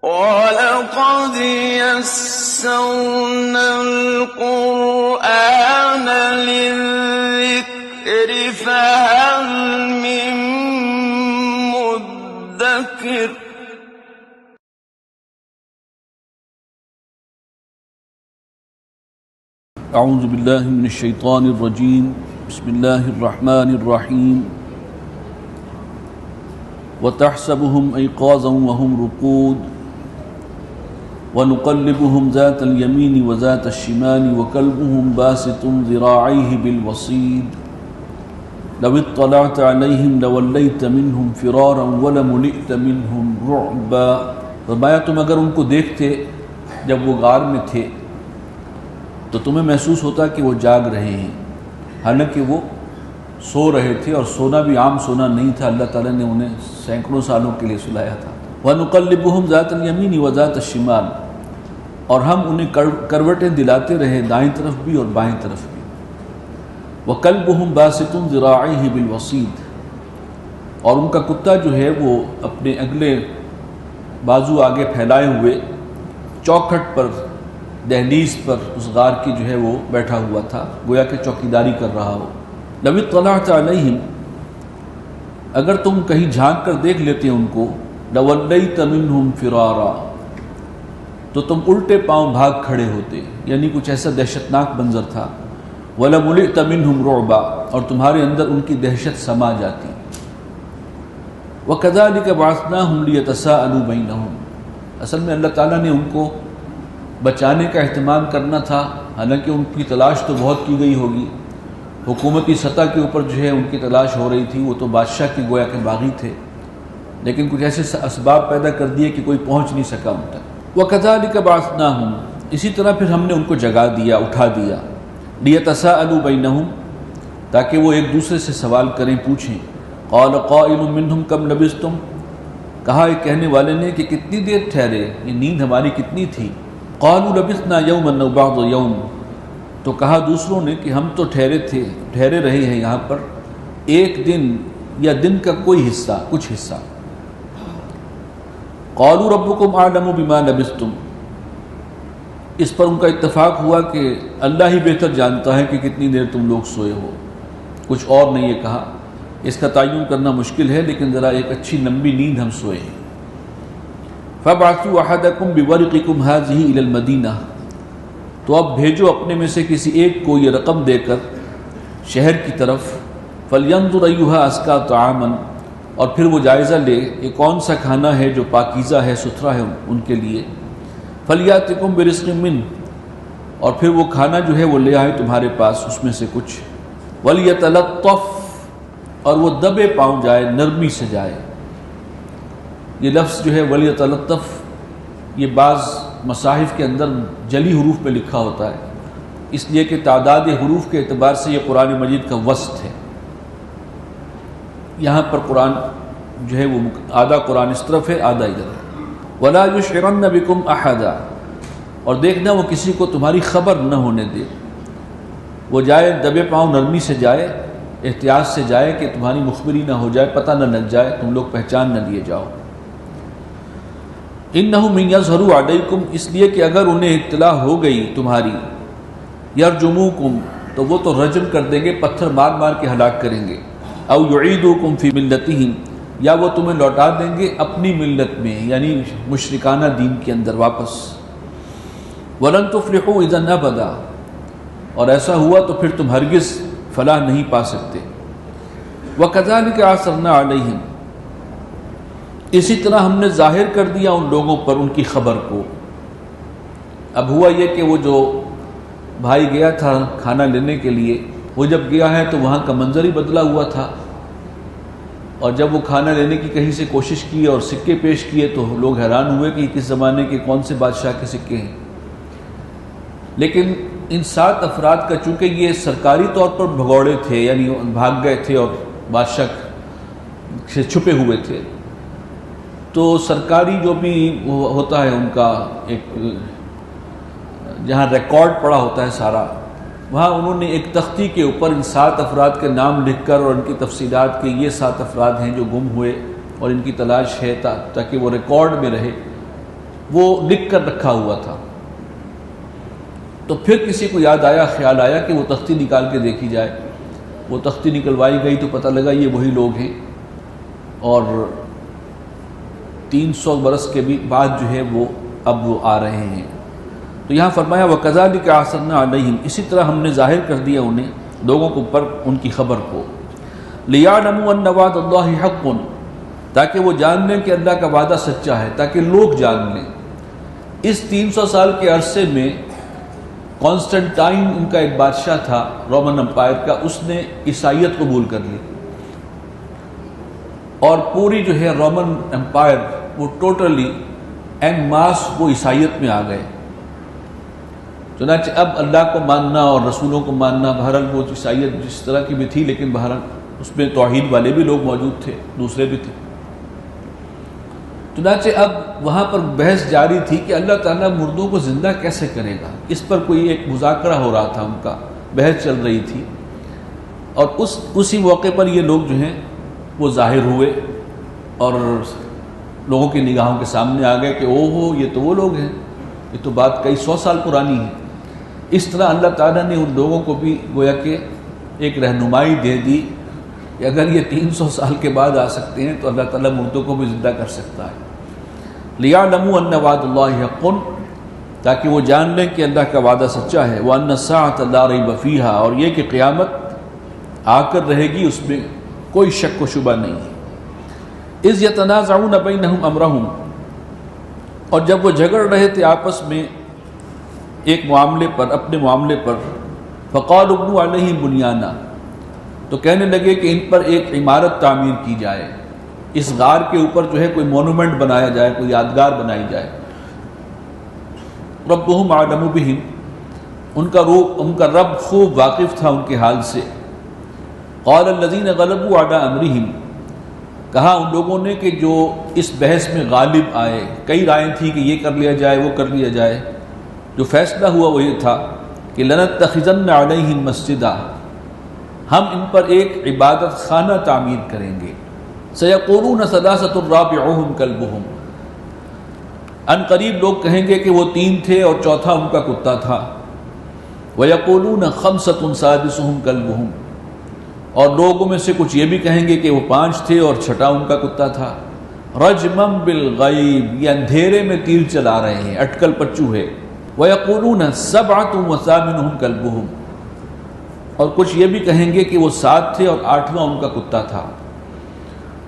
وَلَقَدْ يَسَّرْنَا الْقُرْآنَ لِلذِّكْرِ فَهَلْ مِن مُّدَّكِرٍ اعوذ باللہ من الشیطان الرجیم بسم اللہ الرحمن الرحیم وَتَحْسَبُهُمْ أَيْقَاظًا وَهُمْ رُقُودٌ وَنُقَلِّبُهُمْ ذَاتَ الْيَمِينِ وَذَاتَ الشِّمَالِ وَكَلْبُهُمْ بَاسِطٌ ذِرَاعَيْهِ بِالْوَصِيدِ لَوِ اطَّلَعْتَ عَلَيْهِمْ لَوَلَّيْتَ مِنْهُمْ فِرَارًا وَلَمُلِئْتَ مِنْهُمْ رُعْبًا۔ فرمایا تم اگر ان کو دیکھتے جب وہ غار میں تھے تو تمہیں محسوس ہوتا کہ وہ جاگ رہے ہیں، حالانکہ وہ سو رہے تھے، اور سونا بھی عام سونا نہیں تھا، اللہ تعالیٰ نے انہیں سینکڑوں سالوں کے لیے سلایا تھا۔ وَنُقَلِّبُهُمْ ذَاتَ الْيَمِينِ وَذَاتَ الشِّمَالِ، اور ہم انہیں کروٹیں دلاتے رہے دائیں طرف بھی اور بائیں طرف بھی۔ وَكَلْبُهُمْ بَاسِطٌ ذِرَاعَيْهِ بِالْوَصِيدِ، اور ان کا کتا جو ہے وہ اپنے اگلے بازو آگے پھیلائے ہوئے چوکھٹ پر، دہلیز پر اس غار کی جو ہے وہ بیٹھا ہوا تھا، گویا کہ چوکیداری کر رہا ہو۔ لَوِ اطَّلَعْتَ عَلَيْهِمْ، اگر تم کہیں جھانک کر دیکھ لیتے ان کو، لَوَلَّيْتَ مِنْهُمْ فِرَارًا، تو تم الٹے پاؤں بھاگ کھڑے ہوتے، یعنی کچھ ایسا دہشتناک منظر تھا۔ وَلَمُلِئْتَ مِنْهُمْ رُعْبًا، اور تمہارے اندر ان کی دہشت سما جاتی۔ وَكَذَلِكَ بَعَثْنَاهُمْ لِيَتَسَاءَلُوا بَيْنَهُمْ، اصل میں اللہ تعالیٰ نے ان کو بچانے کا اہتمام کرنا تھا، حالانکہ ان کی تلاش تو بہت کی گئی ہوگی، حکومتی سطح کے اوپر جو ہے ان کی تلاش ہو رہی تھی، وہ تو بادشاہ کی گویا کے باغی تھے، لیکن کچھ ایسے اسباب پیدا کر دیے کہ کوئی پہنچ نہیں سکا ان تک۔ وَكَذَلِكَ بَعَثْنَاهُمْ، اسی طرح پھر ہم نے ان کو جگا دیا، اٹھا دیا، لِيَتَسَاءَلُوا بَيْنَهُمْ، تاکہ وہ ایک دوسرے سے سوال کریں، پوچھیں۔ قَالَ قَائِلٌ مِّنْهُمْ كَمْ لَبِثْتُمْ، کہا ایک کہنے والے نے کہ کتنی دیر ٹھہرے، یہ نیند ہماری کتنی تھی۔ قَالُوا لَبِثْنَا يَوْمًا أَوْ بَعْضَ يَوْمٍ، تو کہا دوسروں نے کہ ہم تو ٹھہرے رہے ہیں یہاں پر ایک دن یا دن کا کوئی حصہ، کچھ حصہ۔ قَالُوا رَبُّكُمْ أَعْلَمُ بِمَا لَبِثْتُمْ، اس پر ان کا اتفاق ہوا کہ اللہ ہی بہتر جانتا ہے کہ کتنی دیر تم لوگ سوئے ہو، کچھ اور نے یہ کہا۔ اس کا تعین کرنا مشکل ہے، لیکن ذرا ایک اچھی لمبی نیند ہم سوئے ہیں۔ فَابْعَثُوا أَحَدَكُمْ بِوَرِقِكُمْ هَٰذِهِ إِلَى الْمَدِينَةِ، تو اب بھیجو اپنے میں سے کسی ایک کو یہ رقم دے کر شہر کی طرف، فَلْيَنظُرْ أَيُّهَا أَزْكَىٰ طَعَامًا، اور پھر وہ جائزہ لے کہ کون سا کھانا ہے جو پاکیزہ ہے، ستھرا ہے ان کے لیے۔ فَلْيَأْتِكُمْ بِرِزْقٍ مِّنْهُ، اور پھر وہ کھانا جو ہے وہ لے آئے تمہارے پاس اس میں سے کچھ۔ وَلْيَتَلَطَّفْ، اور وہ دبے پاؤں جائے، نرمی سے جائے۔ یہ لفظ جو ہے وَلْيَتَلَطَّفْ، یہ بعض مصاحف کے اندر جلی حروف میں لکھا ہوتا ہے، اس لیے کہ تعداد حروف کے اعتبار سے یہ قرآن مجید کا وسط ہے۔ یہاں پر قرآن جو ہے وہ آدھا قرآن اس طرف ہے، آدھا ادھر ہے۔ وَلَا يُشْعِرَنَّ بِكُمْ أَحَدًا، اور دیکھنا وہ کسی کو تمہاری خبر نہ ہونے دے، وہ جائے دبے پاؤں، نرمی سے جائے، احتیاط سے جائے کہ تمہاری مخبری نہ ہو جائے، پتہ نہ لگ جائے، تم لوگ پہچان نہ لیے جاؤ۔ إِنَّهُمْ إِنْ يَظْهَرُوا عَلَيْكُمْ، اس لیے کہ اگر انہیں اطلاع ہو گئی تمہاری، يَرْجُمُوكُمْ، تو وہ تو رجم کر دیں گے، پتھر مار مار کے ہلاک کریں گے۔ أَوْ يُعِيدُوكُمْ فِي مِلَّتِهِمْ، یا وہ تمہیں لوٹا دیں گے اپنی ملت میں، یعنی مشرکانہ دین کے اندر واپس۔ وَلَن تُفْلِحُوا إِذًا أَبَدًا، اور ایسا ہوا تو پھر تم ہرگز فلاح نہیں پا سکتے۔ وَكَذَلِكَ عَثَرْنَا عَلَيْهِمْ، اسی طرح ہم نے ظاہر کر دیا ان لوگوں پر ان کی خبر کو۔ اب ہوا یہ کہ وہ جو بھائی گیا تھا کھانا لینے کے لیے، وہ جب گیا ہے تو وہاں کا منظر ہی بدلا ہوا تھا، اور جب وہ کھانا لینے کی کہیں سے کوشش کی اور سکے پیش کیے تو لوگ حیران ہوئے کہ کس زمانے کے کون سے بادشاہ کے سکے ہیں۔ لیکن ان 7 افراد کا چونکہ یہ سرکاری طور پر بھگوڑے تھے، یعنی بھاگ گئے تھے اور بادشاہ سے چھپے ہوئے تھے، تو سرکاری جو بھی ہوتا ہے ان کا ایک جہاں ریکارڈ پڑا ہوتا ہے سارا، وہاں انہوں نے ایک تختی کے اوپر ان 7 افراد کے نام لکھ کر اور ان کی تفصیلات کہ یہ 7 افراد ہیں جو گم ہوئے اور ان کی تلاش ہے، تاکہ وہ ریکارڈ میں رہے، وہ لکھ کر رکھا ہوا تھا۔ تو پھر کسی کو یاد آیا، خیال آیا کہ وہ تختی نکال کے دیکھی جائے۔ وہ تختی نکلوائی گئی تو پتہ لگا یہ وہی لوگ ہیں، اور 300 برس کے بھی بعد جو ہے وہ اب وہ آ رہے ہیں۔ تو یہاں فرمایا وَكَذَلِكَ أَعْثَرْنَا عَلَيْهِمْ، اسی طرح ہم نے ظاہر کر دیا انہیں، لوگوں کے اوپر ان کی خبر کو، لِيَعْلَمُوا أَنَّ وَعْدَ اللَّهِ حَقٌّ، تاکہ وہ جان لیں کہ اللہ کا وعدہ سچا ہے، تاکہ لوگ جان لیں۔ اس 300 سال کے عرصے میں کانسٹنٹائن ان کا ایک بادشاہ تھا رومن امپائر کا، اس نے عیسائیت قبول کر لی، اور پوری جو ہے رومن امپائر وہ ٹوٹلی این ماس وہ عیسائیت میں آ گئے۔ چنانچہ اب اللہ کو ماننا اور رسولوں کو ماننا، بہرحال وہ عیسائیت جس طرح کی بھی تھی، لیکن بہرحال اس میں توحید والے بھی لوگ موجود تھے، دوسرے بھی تھے۔ چنانچہ اب وہاں پر بحث جاری تھی کہ اللہ تعالیٰ مردوں کو زندہ کیسے کرے گا، اس پر کوئی ایک مذاکرہ ہو رہا تھا، ان کا بحث چل رہی تھی، اور اسی موقع پر یہ لوگ جو ہیں وہ ظاہر ہوئے اور لوگوں کی نگاہوں کے سامنے آ گئے کہ او ہو یہ تو وہ لوگ ہیں، یہ تو بات کئی 100 سال پرانی ہے۔ اس طرح اللہ تعالیٰ نے ان لوگوں کو بھی گویا کہ ایک رہنمائی دے دی کہ اگر یہ 300 سال کے بعد آ سکتے ہیں تو اللہ تعالیٰ مردوں کو بھی زندہ کر سکتا ہے۔ لِيَعْلَمُوا أَنَّ وَعْدَ اللَّهِ حَقٌّ، تاکہ وہ جان لیں کہ اللہ کا وعدہ سچا ہے، وَأَنَّ السَّاعَةَ لَا رَيْبَ فِيهَا، اور یہ کہ قیامت آ کر رہے گی، اس میں کوئی شک و شبہ نہیں ہے۔ اِذْ يَتَنَازَعُونَ بَيْنَهُمْ أَمْرَهُمْ، اور جب وہ جھگڑ رہے تھے آپس میں ایک معاملے پر، اپنے معاملے پر، فَقَالُوا ابْنُوا عَلَيْهِمْ بُنْيَانًا، تو کہنے لگے کہ ان پر ایک عمارت تعمیر کی جائے، اس غار کے اوپر جو ہے کوئی مونومنٹ بنایا جائے، کوئی یادگار بنائی جائے۔ ربهم اعلم بهم، ان کا رب خوب واقف تھا ان کے حال سے۔ قال الذين غلبوا على امرهم، کہا ان لوگوں نے کہ جو اس بحث میں غالب آئے، کئی رائیں تھی کہ یہ کر لیا جائے وہ کر لیا جائے، جو فیصلہ ہوا وہ یہ تھا کہ لنتخذن علیہم مسجدا، ہم ان پر ایک عبادت خانہ تعمیر کریں گے۔ سیقولون ثلاثۃ رابعهم کلبهم، ان قریب لوگ کہیں گے کہ وہ 3 تھے اور چوتھا ان کا کتا تھا۔ ویقولون خمسۃ سادسهم کلبهم، اور لوگوں میں سے کچھ یہ بھی کہیں گے کہ وہ 5 تھے اور چھٹا ان کا کتا تھا۔ رجما بالغیب، یہ اندھیرے میں تیر چلا رہے ہیں، اٹکل پچو ہے۔ ویقولون سبعۃ وثامنهم کلبهم، اور کچھ یہ بھی کہیں گے کہ وہ 7 تھے اور 8واں ان کا کتا تھا۔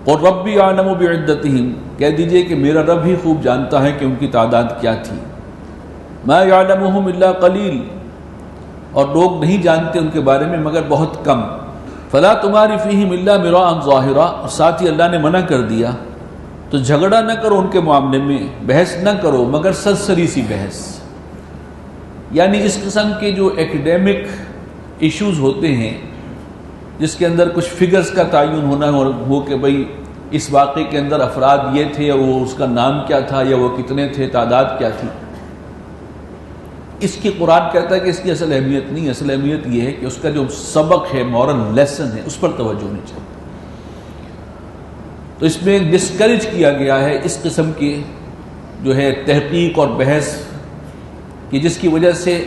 اور ربی اعلم بعدتہم، کہہ دیجئے کہ میرا رب ہی خوب جانتا ہے کہ ان کی تعداد کیا تھی۔ ما یعلمہم الا قلیل، اور لوگ نہیں جانتے ان کے بارے میں مگر بہت کم۔ فلا تماری فیہم الا مراء ظاہرا، اور ساتھ ہی اللہ نے منع کر دیا تو جھگڑا نہ کرو ان کے معاملے میں، بحث نہ کرو مگر سرسری سی بحث۔ یعنی اس قسم کے جو ایکڈیمک ایشوز ہوتے ہیں جس کے اندر کچھ فگرز کا تعین ہونا اور وہ کہ بھئی اس واقعے کے اندر افراد یہ تھے اور وہ اس کا نام کیا تھا یا وہ کتنے تھے، تعداد کیا تھی، اس کی قرآن کہتا ہے کہ اس کی اصل اہمیت نہیں، اصل اہمیت یہ ہے کہ اس کا جو سبق ہے، مورل لیسن ہے، اس پر توجہ ہونی چاہیے۔ تو اس میں ڈسکریج کیا گیا ہے اس قسم کی جو ہے تحقیق اور بحث کہ جس کی وجہ سے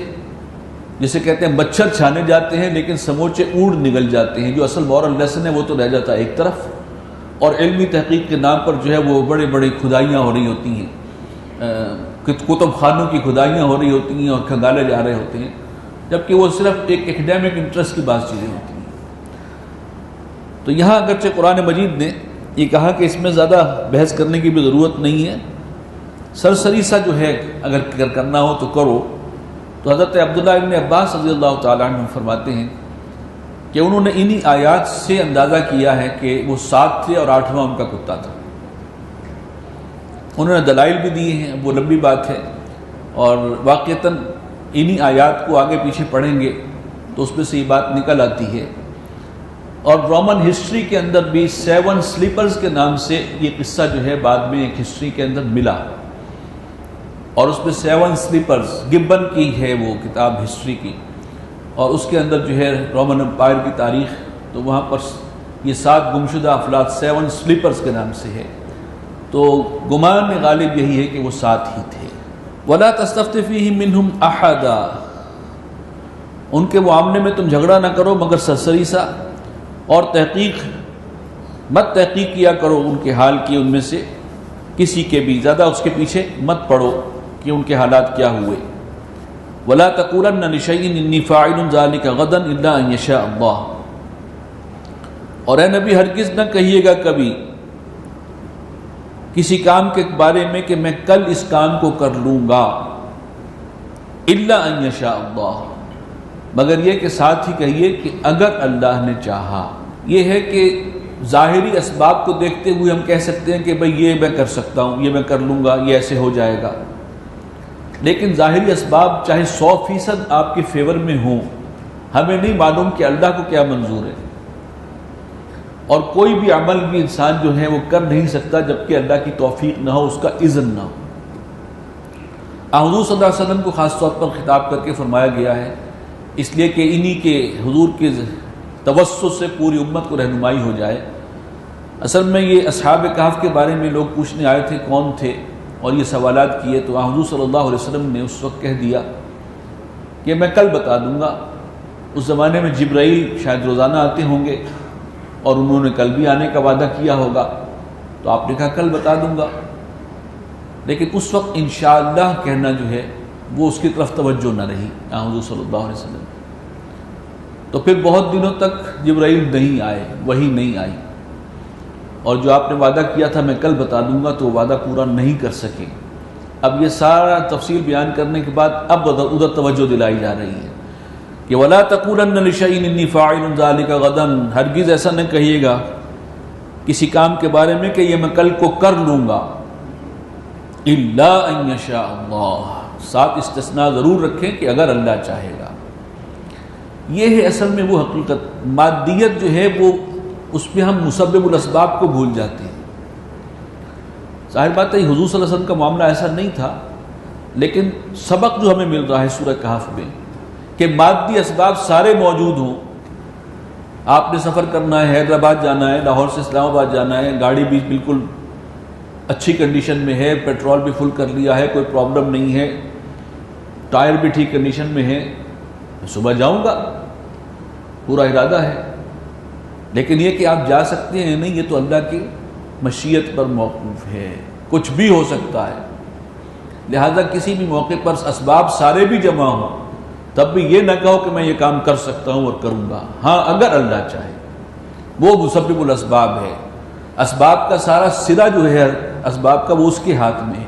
جسے کہتے ہیں مچھر چھانے جاتے ہیں لیکن سموچے اونٹ نگل جاتے ہیں، جو اصل مورل لیسن ہے وہ تو رہ جاتا ہے ایک طرف، اور علمی تحقیق کے نام پر جو ہے وہ بڑے بڑے کھدائیاں ہو رہی ہوتی ہیں، کتب خانوں کی کھدائیاں ہو رہی ہوتی ہیں اور کھنگالے جا رہے ہوتے ہیں، جبکہ وہ صرف ایک ایکڈیمک انٹرسٹ کی بعض چیزیں ہوتی ہیں۔ تو یہاں اگرچہ قرآن مجید نے یہ کہا کہ اس میں زیادہ بحث کرنے کی بھی ضرورت نہیں ہے، سرسری سا جو ہے اگر کرنا ہو تو کرو۔ تو حضرت عبداللہ ابن عباس رضی اللہ تعالیٰ عنہ فرماتے ہیں کہ انہوں نے انہی آیات سے اندازہ کیا ہے کہ وہ 7 تھے اور 8واں ان کا کتا تھا۔ انہوں نے دلائل بھی دیے ہیں، وہ لمبی بات ہے، اور واقعتاً انہی آیات کو آگے پیچھے پڑھیں گے تو اس میں سے یہ بات نکل آتی ہے۔ اور رومن ہسٹری کے اندر بھی 7 سلیپرز کے نام سے یہ قصہ جو ہے بعد میں ایک ہسٹری کے اندر ملا، اور اس میں 7 سلیپرز گبن کی ہے وہ کتاب ہسٹری کی، اور اس کے اندر جو ہے رومن امپائر کی تاریخ، تو وہاں پر یہ 7 گمشدہ افراد 7 سلیپرز کے نام سے ہے۔ تو گمان غالب یہی ہے کہ وہ ساتھ ہی تھے۔ وَلَا تَسْتَفْتِ فِيهِم مِّنْهُمْ أَحَدًا، ان کے معاملے میں تم جھگڑا نہ کرو مگر سرسری سا، اور مت تحقیق کیا کرو ان کے حال کی، ان میں سے کسی کے بھی زیادہ اس کے پیچھے مت پڑو کہ ان کے حالات کیا ہوئے۔ وَلَا تَقُولَنَّ لِشَيْءٍ إِنِّي فَاعِلٌ ذَلِكَ غَدًا إِلَّا أَن يَشَاءَ اللَّهُ، اور اے نبی ہرگز نہ کہیے گا کبھی کسی کام کے بارے میں کہ میں کل اس کام کو کر لوں گا، الا ان یشاء اللہ، مگر یہ کہ ساتھ ہی کہیے کہ اگر اللہ نے چاہا۔ یہ ہے کہ ظاہری اسباب کو دیکھتے ہوئے ہم کہہ سکتے ہیں کہ بھئی یہ میں کر سکتا ہوں، یہ میں کر لوں گا، یہ ایسے ہو جائے گا، لیکن ظاہری اسباب چاہے 100% آپ کے فیور میں ہوں، ہمیں نہیں معلوم کہ اللہ کو کیا منظور ہے، اور کوئی بھی عمل بھی انسان جو ہے وہ کر نہیں سکتا جبکہ اللہ کی توفیق نہ ہو، اس کا اذن نہ ہو۔ حضور صلی اللہ علیہ وسلم کو خاص طور پر خطاب کر کے فرمایا گیا ہے، اس لیے کہ انہی کے حضور کے توسط سے پوری امت کو رہنمائی ہو جائے۔ اصل میں یہ اصحاب کہف کے بارے میں لوگ پوچھنے آئے تھے کون تھے اور یہ سوالات کیے، تو حضور صلی اللہ علیہ وسلم نے اس وقت کہہ دیا کہ میں کل بتا دوں گا۔ اس زمانے میں جبرائیل شاید روزانہ آتے ہوں گے اور انہوں نے کل بھی آنے کا وعدہ کیا ہوگا، تو آپ نے کہا کل بتا دوں گا، لیکن اس وقت انشاءاللہ کہنا جو ہے وہ اس کی طرف توجہ نہ رہی حضور صلی اللہ علیہ وسلم۔ تو پھر بہت دنوں تک جبرائیل نہیں آئے، وحی نہیں آئی، اور جو آپ نے وعدہ کیا تھا میں کل بتا دوں گا تو وہ وعدہ پورا نہیں کر سکے۔ اب یہ سارا تفصیل بیان کرنے کے بعد اب ادھر توجہ دلائی جا رہی ہے کہ وَلَا تَقُولَنَّ لِشَيْءٍ إِنِّي فَاعِلٌ ذَلِكَ غَدًا، ہرگز ایسا نہ کہیے گا کسی کام کے بارے میں کہ یہ میں کل کو کر لوں گا، إِلَّا أَن يَشَاءَ اللَّهُ، ساتھ استثناء ضرور رکھیں کہ اگر اللہ چاہے گا۔ یہ ہے اصل میں وہ حقیقت، مادیت جو ہے وہ اس پہ ہم مسبب الاسباب کو بھول جاتے ہیں۔ ظاہر بات ہے حضور صلی اللہ علیہ وسلم کا معاملہ ایسا نہیں تھا، لیکن سبق جو ہمیں مل رہا ہے سورہ کہف میں کہ مادی اسباب سارے موجود ہوں، آپ نے سفر کرنا ہے، حیدرآباد جانا ہے، لاہور سے اسلام آباد جانا ہے، گاڑی بھی بالکل اچھی کنڈیشن میں ہے، پیٹرول بھی فل کر لیا ہے، کوئی پرابلم نہیں ہے، ٹائر بھی ٹھیک کنڈیشن میں ہے، میں صبح جاؤں گا، پورا ارادہ ہے، لیکن یہ کہ آپ جا سکتے ہیں نہیں، یہ تو اللہ کی مشیت پر موقوف ہے، کچھ بھی ہو سکتا ہے، لہذا کسی بھی موقع پر اسباب سارے بھی جمع ہوں تب بھی یہ نہ کہو کہ میں یہ کام کر سکتا ہوں اور کروں گا، ہاں اگر اللہ چاہے، وہ مسبب الاسباب ہے۔ اسباب کا سارا سرا جو ہے اسباب کا وہ اس کے ہاتھ میں ہے،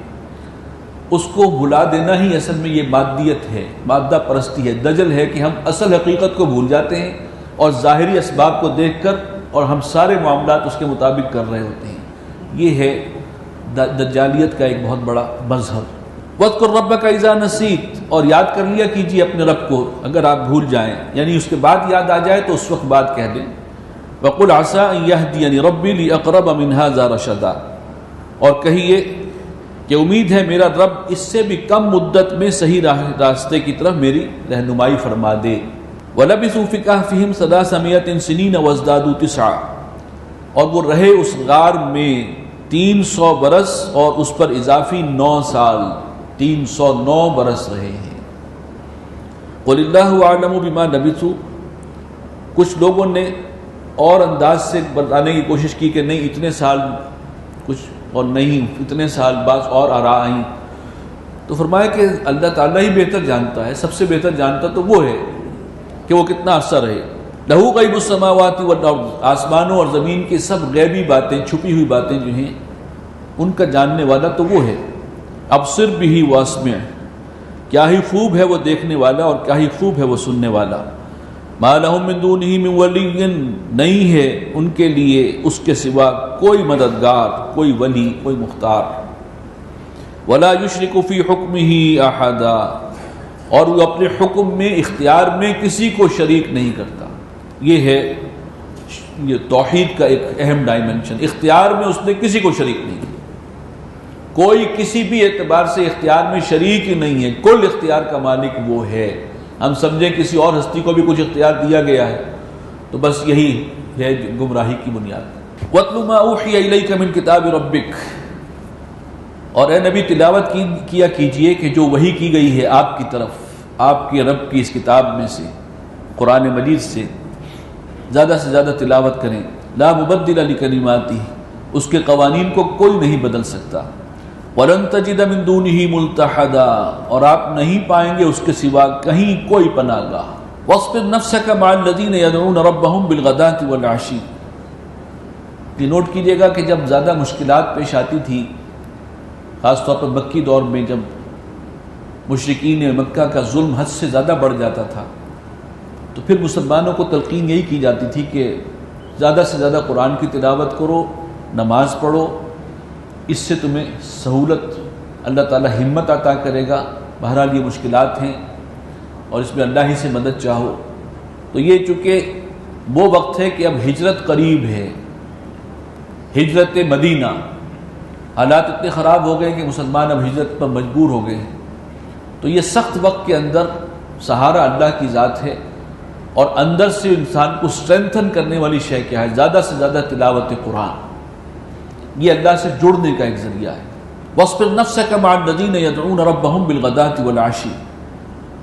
اس کو بھلا دینا ہی اصل میں یہ مادیت ہے، مادہ پرستی ہے، دجل ہے کہ ہم اصل حقیقت کو بھول جاتے ہیں اور ظاہری اسباب کو دیکھ کر اور ہم سارے معاملات اس کے مطابق کر رہے ہوتے ہیں۔ یہ ہے دجالیت کا ایک بہت بڑا مظہر۔ وَاذْكُرْ رَبَّكَ إِذَا نَسِيتَ، اور یاد کر لیا کیجیے اپنے رب کو اگر آپ بھول جائیں، یعنی اس کے بعد یاد آ جائے تو اس وقت بات کہہ دیں۔ وَقُلْ عَسَىٰ أَن يَهْدِيَنِ رَبِّي لِأَقْرَبَ مِنْ هَٰذَا رَشَدًا، اور کہیے کہ امید ہے میرا رب اس سے بھی کم مدت میں صحیح راستے کی طرف میری رہنمائی فرما دے۔ وَلَبِثُوا فِي كَهْفِهِمْ 300 سِنِينَ وَازْدَادُوا 9، اور وہ رہے اس غار میں 300 برس اور اس پر اضافی 9 سال، 309 برس رہے ہیں۔ قُلِ اللَّهُ أَعْلَمُ بِمَا لَبِثُوا، کچھ لوگوں نے اور انداز سے بتانے کی کوشش کی کہ نہیں اتنے سال کچھ اور نہیں اتنے سال، بعض اور آراء آئیں، تو فرمایا کہ اللہ تعالیٰ ہی بہتر جانتا ہے، سب سے بہتر جانتا تو وہ ہے کہ وہ کتنا عرصہ رہے۔ لَهُ غَيْبُ السَّمَاوَاتِ وَالْأَرْضِ، آسمانوں اور زمین کی سب غیبی باتیں، چھپی ہوئی باتیں جو ہیں ان کا جاننے والا تو وہ ہے۔ ابصر بِهِ وَاسْمِعْ، کیا ہی خوب ہے وہ دیکھنے والا اور کیا ہی خوب ہے وہ سننے والا۔ مَا لَهُم مِّن دُونِهِ مِن وَلِيٍّ، نہیں ہے ان کے لیے اس کے سوا کوئی مددگار، کوئی ولی، کوئی مختار۔ وَلَا يُشْرِكُ فِي حُكْمِهِ أَحَدًا، اور وہ اپنے حکم میں، اختیار میں کسی کو شریک نہیں کرتا۔ یہ ہے یہ توحید کا ایک اہم ڈائمنشن، اختیار میں اس نے کسی کو شریک نہیں کیا، کوئی کسی بھی اعتبار سے اختیار میں شریک ہی نہیں ہے، کل اختیار کا مالک وہ ہے۔ ہم سمجھیں کسی اور ہستی کو بھی کچھ اختیار دیا گیا ہے تو بس یہی ہے گمراہی کی بنیاد۔ وَاتْلُ مَا أُوحِيَ إِلَيْكَ مِن كِتَابِ رَبِّكَ، اور اے نبی تلاوت کیا کیجئے کہ جو وحی کی گئی ہے آپ کی طرف، آپ کے رب کی اس کتاب میں سے، قرآن مجید سے زیادہ سے زیادہ تلاوت کریں۔ لا مبدل لکلماتہ، اس کے قوانین کو کوئی نہیں بدل سکتا۔ وَلَن تَجِدَ مِن دُونِهِ مُلْتَحَدًا، اور آپ نہیں پائیں گے اس کے سوا کہیں کوئی پناہ گاہ۔ وَاصْبِرْ نَفْسَكَ مَعَ الَّذِينَ يَدْعُونَ رَبَّهُمْ بِالْغَدَاةِ وَالْعَشِيِّ۔ یہ نوٹ کیجئے گا کہ جب زیادہ مشکلات پیش آتی تھی، خاص طور پر مکی دور میں، جب مشرکین مکہ کا ظلم حد سے زیادہ بڑھ جاتا تھا، تو پھر مسلمانوں کو تلقین یہی کی جاتی تھی کہ زیادہ سے زیادہ قرآن کی تلاوت کرو، نماز پڑھو، اس سے تمہیں سہولت، اللہ تعالیٰ ہمت عطا کرے گا۔ بہرحال یہ مشکلات ہیں اور اس میں اللہ ہی سے مدد چاہو۔ تو یہ چونکہ وہ وقت ہے کہ اب ہجرت قریب ہے، ہجرت مدینہ، حالات اتنے خراب ہو گئے کہ مسلمان اب ہجرت پر مجبور ہو گئے ہیں۔ تو یہ سخت وقت کے اندر سہارا اللہ کی ذات ہے، اور اندر سے انسان کو اسٹرینتھن کرنے والی شے کیا ہے؟ زیادہ سے زیادہ تلاوت قرآن، یہ اللہ سے جڑنے کا ایک ذریعہ ہے۔ وَاصْبِرْ نَفْسَكَ مَعَ الَّذِينَ يَدْعُونَ رَبَّهُمْ بِالْغَدَاةِ وَالْعَشِيِّ،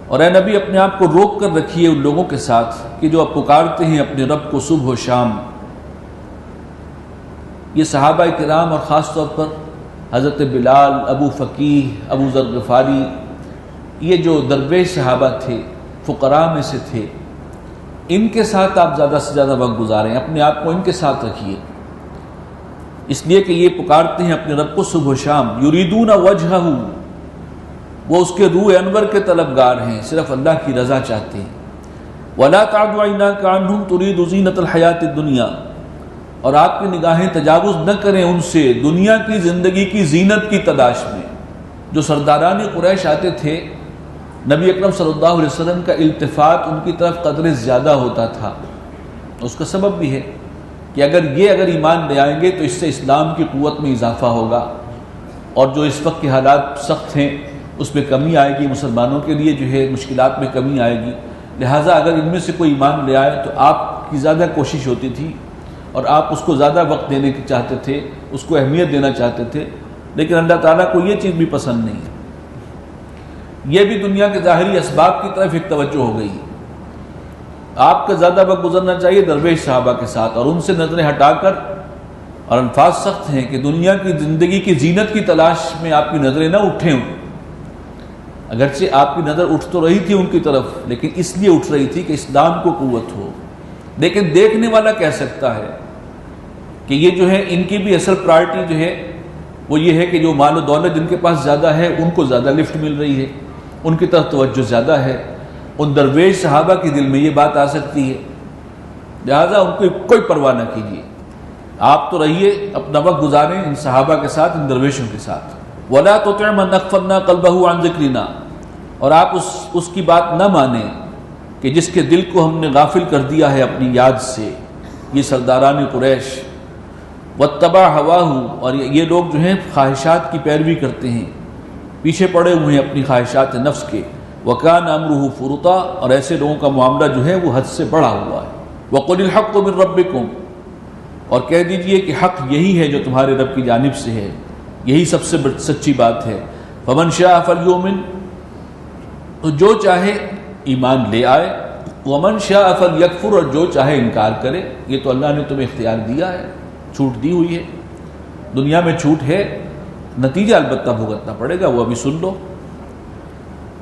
اور اے نبی اپنے آپ کو روک کر رکھیے ان لوگوں کے ساتھ کہ جو اب پکارتے ہیں اپنے رب کو صبح و شام۔ یہ صحابہ کرام اور خاص طور پر حضرت بلال، ابو فقیہ، ابو ذر غفاری، یہ جو درویش صحابہ تھے، فقراء میں سے تھے، ان کے ساتھ آپ زیادہ سے زیادہ وقت گزاریں، اپنے آپ کو ان کے ساتھ رکھیے، اس لیے کہ یہ پکارتے ہیں اپنے رب کو صبح و شام۔ یریدون وجہہ، وہ اس کے روح انور کے طلبگار ہیں، صرف اللہ کی رضا چاہتے ہیں۔ ولا تعد عیناک عنہم ترید زینۃ الحیات الدنیا، اور آپ کی نگاہیں تجاوز نہ کریں ان سے دنیا کی زندگی کی زینت کی تلاش میں۔ جو سرداران قریش آتے تھے، نبی اکرم صلی اللہ علیہ وسلم کا التفات ان کی طرف قدر زیادہ ہوتا تھا۔ اس کا سبب بھی ہے کہ اگر ایمان لے آئیں گے تو اس سے اسلام کی قوت میں اضافہ ہوگا، اور جو اس وقت کے حالات سخت ہیں اس میں کمی آئے گی، مسلمانوں کے لیے جو ہے مشکلات میں کمی آئے گی۔ لہٰذا اگر ان میں سے کوئی ایمان لے آئے تو آپ کی زیادہ کوشش ہوتی تھی، اور آپ اس کو زیادہ وقت دینے کی چاہتے تھے، اس کو اہمیت دینا چاہتے تھے، لیکن اللہ تعالیٰ کو یہ چیز بھی پسند نہیں ہے۔ یہ بھی دنیا کے ظاہری اسباب کی طرف ایک توجہ ہو گئی۔ آپ کا زیادہ وقت گزرنا چاہیے درویش صحابہ کے ساتھ، اور ان سے نظریں ہٹا کر، اور الفاظ سخت ہیں کہ دنیا کی زندگی کی زینت کی تلاش میں آپ کی نظریں نہ اٹھیں۔ اگرچہ آپ کی نظر اٹھ تو رہی تھی ان کی طرف، لیکن اس لیے اٹھ رہی تھی کہ اسلام کو قوت ہو۔ لیکن دیکھنے والا کہہ سکتا ہے کہ یہ جو ہے ان کی بھی اصل پرائرٹی جو ہے وہ یہ ہے کہ جو مال و دولت جن کے پاس زیادہ ہے ان کو زیادہ لفٹ مل رہی ہے، ان کی طرف توجہ زیادہ ہے۔ ان درویش صحابہ کے دل میں یہ بات آ سکتی ہے، لہٰذا ان کو کوئی پرواہ نہ کیجیے، آپ تو رہیے، اپنا وقت گزاریں ان صحابہ کے ساتھ، ان درویشوں کے ساتھ۔ وَلَا تُطِعْ مَنْ أَغْفَلْنَا قَلْبَهُ عَنْ ذِكْرِنَا، اور آپ اس کی بات نہ مانیں کہ جس کے دل کو ہم نے غافل کر دیا ہے اپنی یاد سے۔ یہ سرداران قریش۔ وَاتَّبَعَ هَوَاهُ، اور یہ لوگ جو ہیں خواہشات کی پیروی کرتے ہیں، پیچھے پڑے ہوئے ہیں اپنی خواہشات نفس کے۔ وَكَانَ أَمْرُهُ فُرُطًا، اور ایسے لوگوں کا معاملہ جو ہے وہ حد سے بڑھا ہوا ہے۔ وَقُلِ الْحَقُّ مِن رَبِّكُمْ، اور کہہ دیجئے کہ حق یہی ہے جو تمہارے رب کی جانب سے ہے، یہی سب سے سچی بات ہے۔ فَمَنْ شَاءَ فَلْيُؤْمِنْ، تو جو چاہے ایمان لے آئے، وَمَنْ شَاءَ فَلْيَكْفُرْ، اور جو چاہے انکار کرے۔ یہ تو اللہ نے تمہیں اختیار دیا ہے، چھوٹ دی ہوئی ہے، دنیا میں چھوٹ ہے، نتیجہ البتہ بھگتنا پڑے گا، وہ ابھی سن لو۔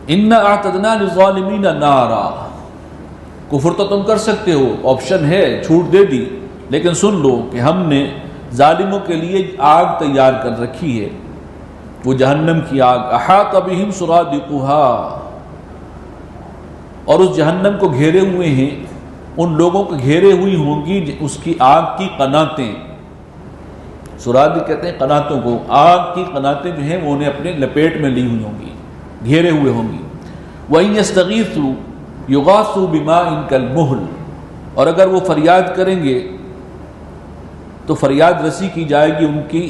اِنَّا أَعْتَدْنَا لِلظَّالِمِينَ نَارًا، کفر تو تم کر سکتے ہو، آپشن ہے، چھوٹ دے دی، لیکن سن لو کہ ہم نے ظالموں کے لیے آگ تیار کر رکھی ہے، وہ جہنم کی آگ۔ أَحَاطَ بِهِمْ سُرَادِقُهَا، اور اس جہنم کو گھیرے ہوئے ہیں، ان لوگوں کو گھیرے ہوئی ہوں گی اس کی آگ کی قناتیں۔ سرادق کہتے ہیں قناتوں کو، آگ کی قناتیں جو ہیں وہ انہیں اپنے لپیٹ میں لی ہوئی ہوں گی، گھیرے ہوئے ہوں گی۔ وَإِنْ يَسْتَغِيثُوا يُغَاثُوا بِمَاءٍ كَالْمُهْلِ، اور اگر وہ فریاد کریں گے تو فریاد رسی کی جائے گی ان کی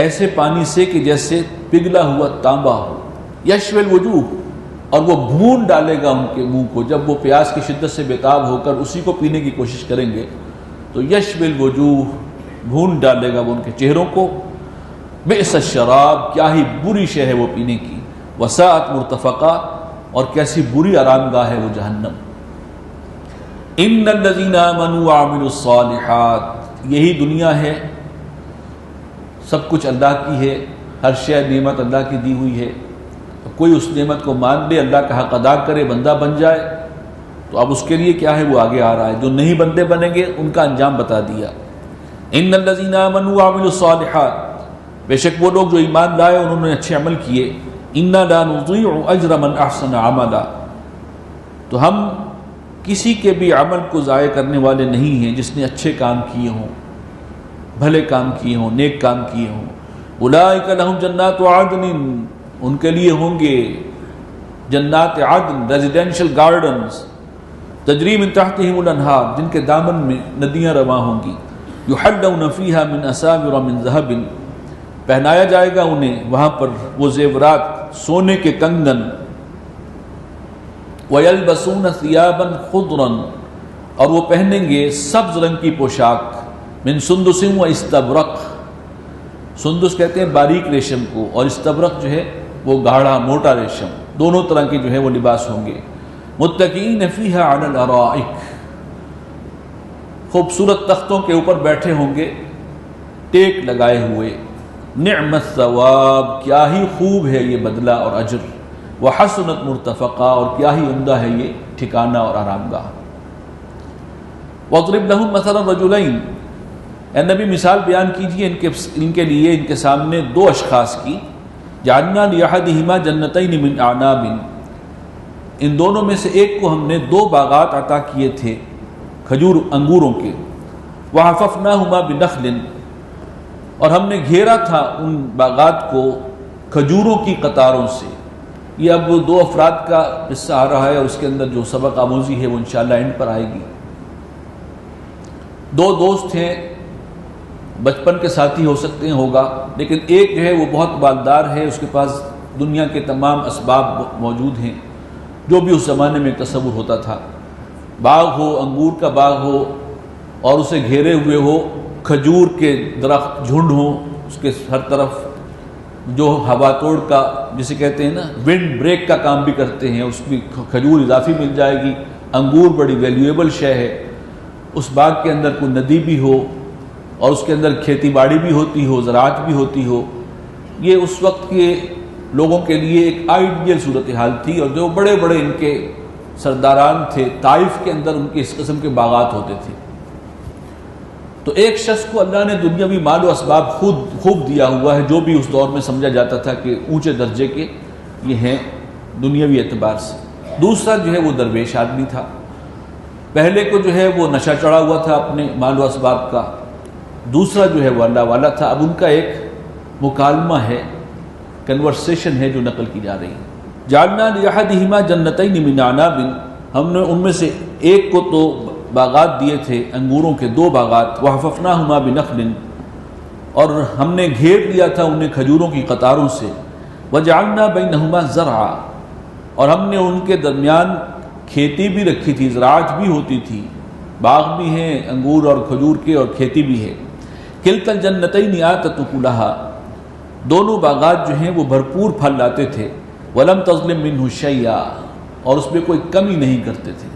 ایسے پانی سے کہ جیسے پگھلا ہوا تانبا ہو۔ یشوی الوجوہ، اور وہ بھون ڈالے گا ان کے منہ کو، جب وہ پیاس کی شدت سے بےتاب ہو کر اسی کو پینے کی کوشش کریں گے تو یشوی الوجوہ، بھون ڈالے گا وہ ان کے چہروں کو۔ بئس الشراب، کیا ہی بری شے ہے وہ پینے کی، وساءت مرتفقہ، اور کیسی بری آرام گاہ ہے وہ جہنم۔ ان الذین آمنوا وعملوا الصالحات، یہی دنیا ہے، سب کچھ اللہ کی ہے، ہر شے نعمت اللہ کی دی ہوئی ہے۔ کوئی اس نعمت کو مان لے، اللہ کا حق ادا کرے، بندہ بن جائے، تو اب اس کے لیے کیا ہے وہ آگے آ رہا ہے۔ جو نہیں بندے بنیں گے ان کا انجام بتا دیا۔ ان الذین آمنوا وعملوا الصالحات، بے شک وہ لوگ جو ایمان لائے انہوں نے اچھے عمل کیے، انا لا نضيع اجر من احسن عملا، تو ہم کسی کے بھی عمل کو ضائع کرنے والے نہیں ہیں جس نے اچھے کام کیے ہوں، بھلے کام کیے ہوں، نیک کام کیے ہوں۔ اولئک لہم جنات عدن، ان کے لیے ہوں گے جنات عدن، ریزیڈینشل گارڈنز، تجری من تحتہم الانہار، جن کے دامن میں ندیاں رواں ہوں گی۔ یحلون فیہا من اساور من ذہب، پہنایا جائے گا انہیں وہاں پر وہ زیورات، سونے کے کنگن۔ وَيَلْبَسُونَ ثِيَابًا خُضْرًا، اور وہ پہنیں گے سبز رنگ کی پوشاک، من سندس و استبرق، سندس کہتے ہیں باریک ریشم کو، اور استبرق جو ہے وہ گاڑھا موٹا ریشم، دونوں طرح کے جو ہے وہ لباس ہوں گے۔ متکئین فیہا علی الارائک، خوبصورت تختوں کے اوپر بیٹھے ہوں گے ٹیک لگائے ہوئے۔ نعم الثواب، کیا ہی خوب ہے یہ بدلہ اور اجر۔ وحسنت مرتفقہ، اور کیا ہی عمدہ ہے یہ ٹھکانہ اور آرام گاہ۔ واضرب لہم مثلا رجلین، اے نبی مثال بیان کیجیے ان کے لیے، ان کے سامنے دو اشخاص کی۔ جعلنا لأحدہما جنتین من اعناب، ان دونوں میں سے ایک کو ہم نے دو باغات عطا کیے تھے کھجور انگوروں کے۔ وحففناہما بنخل، اور ہم نے گھیرا تھا ان باغات کو کھجوروں کی قطاروں سے۔ یہ اب دو افراد کا قصہ آ رہا ہے، اور اس کے اندر جو سبق آموزی ہے وہ انشاءاللہ اینڈ پر آئے گی۔ دو دوست ہیں، بچپن کے ساتھی ہو سکتے ہیں، ہوگا، لیکن ایک جو ہے وہ بہت مالدار ہے، اس کے پاس دنیا کے تمام اسباب موجود ہیں جو بھی اس زمانے میں تصور ہوتا تھا، باغ ہو، انگور کا باغ ہو، اور اسے گھیرے ہوئے ہو کھجور کے درخت جھنڈ ہوں، اس کے ہر طرف جو ہوا توڑ کا جسے کہتے ہیں نا ونڈ بریک کا کام بھی کرتے ہیں، اس بھی کھجور اضافی مل جائے گی۔ انگور بڑی ویلیویبل شے ہے۔ اس باغ کے اندر کوئی ندی بھی ہو، اور اس کے اندر کھیتی باڑی بھی ہوتی ہو، زراعت بھی ہوتی ہو۔ یہ اس وقت کے لوگوں کے لیے ایک آئیڈیل صورتحال تھی، اور جو بڑے بڑے ان کے سرداران تھے، طائف کے اندر ان کے اس قسم کے باغات ہوتے تھے۔ تو ایک شخص کو اللہ نے دنیاوی مال و اسباب خوب دیا ہوا ہے، جو بھی اس دور میں سمجھا جاتا تھا کہ اونچے درجے کے یہ ہیں دنیاوی اعتبار سے۔ دوسرا جو ہے وہ درویش آدمی تھا، پہلے کو جو ہے وہ نشہ چڑھا ہوا تھا اپنے مال و اسباب کا، دوسرا جو ہے وہ اللہ والا تھا۔ اب ان کا ایک مکالمہ ہے، کنورسیشن ہے جو نقل کی جا رہی ہے۔ جعلنا لأحدہما جنتین من اعناب، ہم نے ان میں سے ایک کو تو باغات دیے تھے انگوروں کے، دو باغات۔ وحففناہما بنخل، اور ہم نے گھیر لیا تھا انہیں کھجوروں کی قطاروں سے۔ وجعلنا بینہما زرعا، اور ہم نے ان کے درمیان کھیتی بھی رکھی تھی، زراعت بھی ہوتی تھی، باغ بھی ہیں انگور اور کھجور کے، اور کھیتی بھی ہے۔ کلتا الجنتین آتت اکلہا، دونوں باغات جو ہیں وہ بھرپور پھل لاتے تھے۔ ولم تظلم منہ شیئا، اور اس میں کوئی کمی نہیں کرتے تھے۔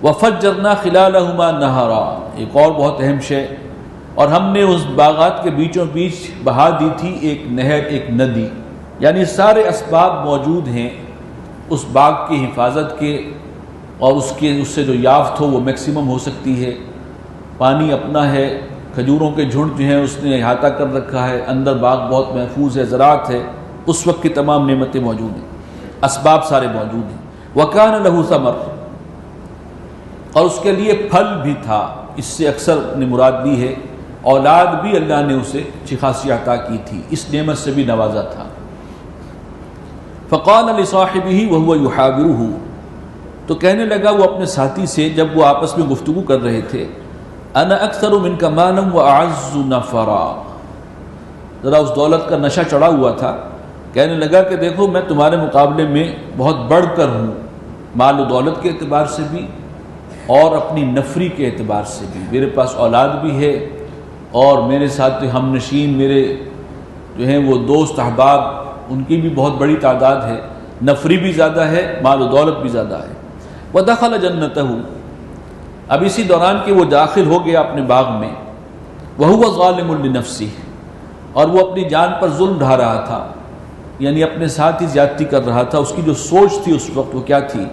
وفجرنا خلالہما نہرا، ایک اور بہت اہم شے، اور ہم نے اس باغات کے بیچوں بیچ بہا دی تھی ایک نہر، ایک ندی، یعنی سارے اسباب موجود ہیں اس باغ کی حفاظت کے، اور اس سے جو یافت ہو وہ میکسیمم ہو سکتی ہے۔ پانی اپنا ہے، کھجوروں کے جھنڈ جو ہیں اس نے احاطہ کر رکھا ہے، اندر باغ بہت محفوظ ہے، زراعت ہے، اس وقت کی تمام نعمتیں موجود ہیں، اسباب سارے موجود ہیں۔ وَكَانَ لَهُ ثَمَرٌ، اور اس کے لیے پھل بھی تھا، اس سے اکثر نے مراد لی ہے اولاد بھی اللہ نے اسے اچھی خاصی عطا کی تھی، اس نعمت سے بھی نوازا تھا۔ فقال لصاحبہ وهو يحاورہ، تو کہنے لگا وہ اپنے ساتھی سے جب وہ آپس میں گفتگو کر رہے تھے، انا اکثر منک مالا واعز نفرا، ذرا اس دولت کا نشہ چڑھا ہوا تھا، کہنے لگا کہ دیکھو میں تمہارے مقابلے میں بہت بڑھ کر ہوں، مال و دولت کے اعتبار سے بھی اور اپنی نفری کے اعتبار سے بھی، میرے پاس اولاد بھی ہے، اور میرے ساتھ ہم نشین میرے جو ہیں وہ دوست احباب ان کی بھی بہت بڑی تعداد ہے، نفری بھی زیادہ ہے، مال و دولت بھی زیادہ ہے۔ وَدَخَلَ جَنَّتَهُ، اب اسی دوران کہ وہ داخل ہو گیا اپنے باغ میں، وَهُوَ ظَالِمٌ لِنَفْسِهِ، اور وہ اپنی جان پر ظلم ڈھا رہا تھا، یعنی اپنے ساتھ ہی زیادتی کر رہا تھا۔ اس کی جو سوچ تھی اس وقت وہ کیا تھی؟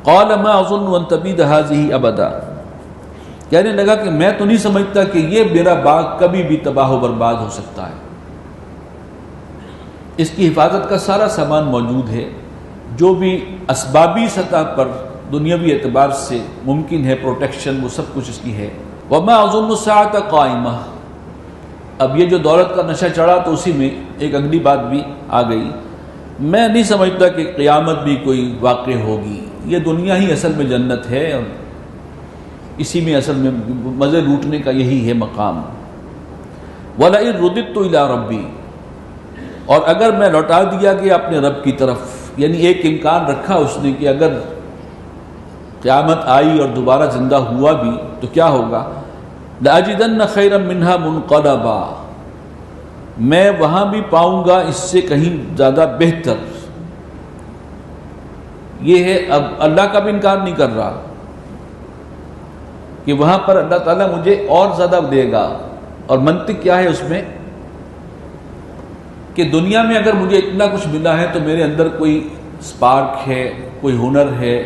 قَالَ مَا أَظُنُّ أَن تَبِيدَ هَٰذِهِ أَبَدًا، کہنے لگا کہ میں تو نہیں سمجھتا کہ یہ میرا باغ کبھی بھی تباہ و برباد ہو سکتا ہے۔ اس کی حفاظت کا سارا سامان موجود ہے، جو بھی اسبابی سطح پر دنیاوی اعتبار سے ممکن ہے پروٹیکشن، وہ سب کچھ اس کی ہے۔ وَمَا أَظُنُّ السَّاعَةَ قَائِمَةً، اب یہ جو دولت کا نشہ چڑھا تو اسی میں ایک اگلی بات بھی آ گئی، میں نہیں سمجھتا کہ قیامت بھی کوئی واقع ہوگی، یہ دنیا ہی اصل میں جنت ہے اور اسی میں اصل میں مزے لوٹنے کا یہی ہے مقام۔ وَلَئِن رُدِدتُّ إِلَىٰ رَبِّي، اور اگر میں لوٹا دیا گیا اپنے رب کی طرف، یعنی ایک امکان رکھا اس نے کہ اگر قیامت آئی اور دوبارہ زندہ ہوا بھی تو کیا ہوگا؟ لَأَجِدَنَّ خَيْرًا مِّنْهَا مُنْقَلَبًا، میں وہاں بھی پاؤں گا اس سے کہیں زیادہ بہتر۔ یہ ہے، اب اللہ کا بھی انکار نہیں کر رہا کہ وہاں پر اللہ تعالیٰ مجھے اور زیادہ دے گا، اور منطق کیا ہے اس میں کہ دنیا میں اگر مجھے اتنا کچھ ملا ہے تو میرے اندر کوئی سپارک ہے، کوئی ہنر ہے،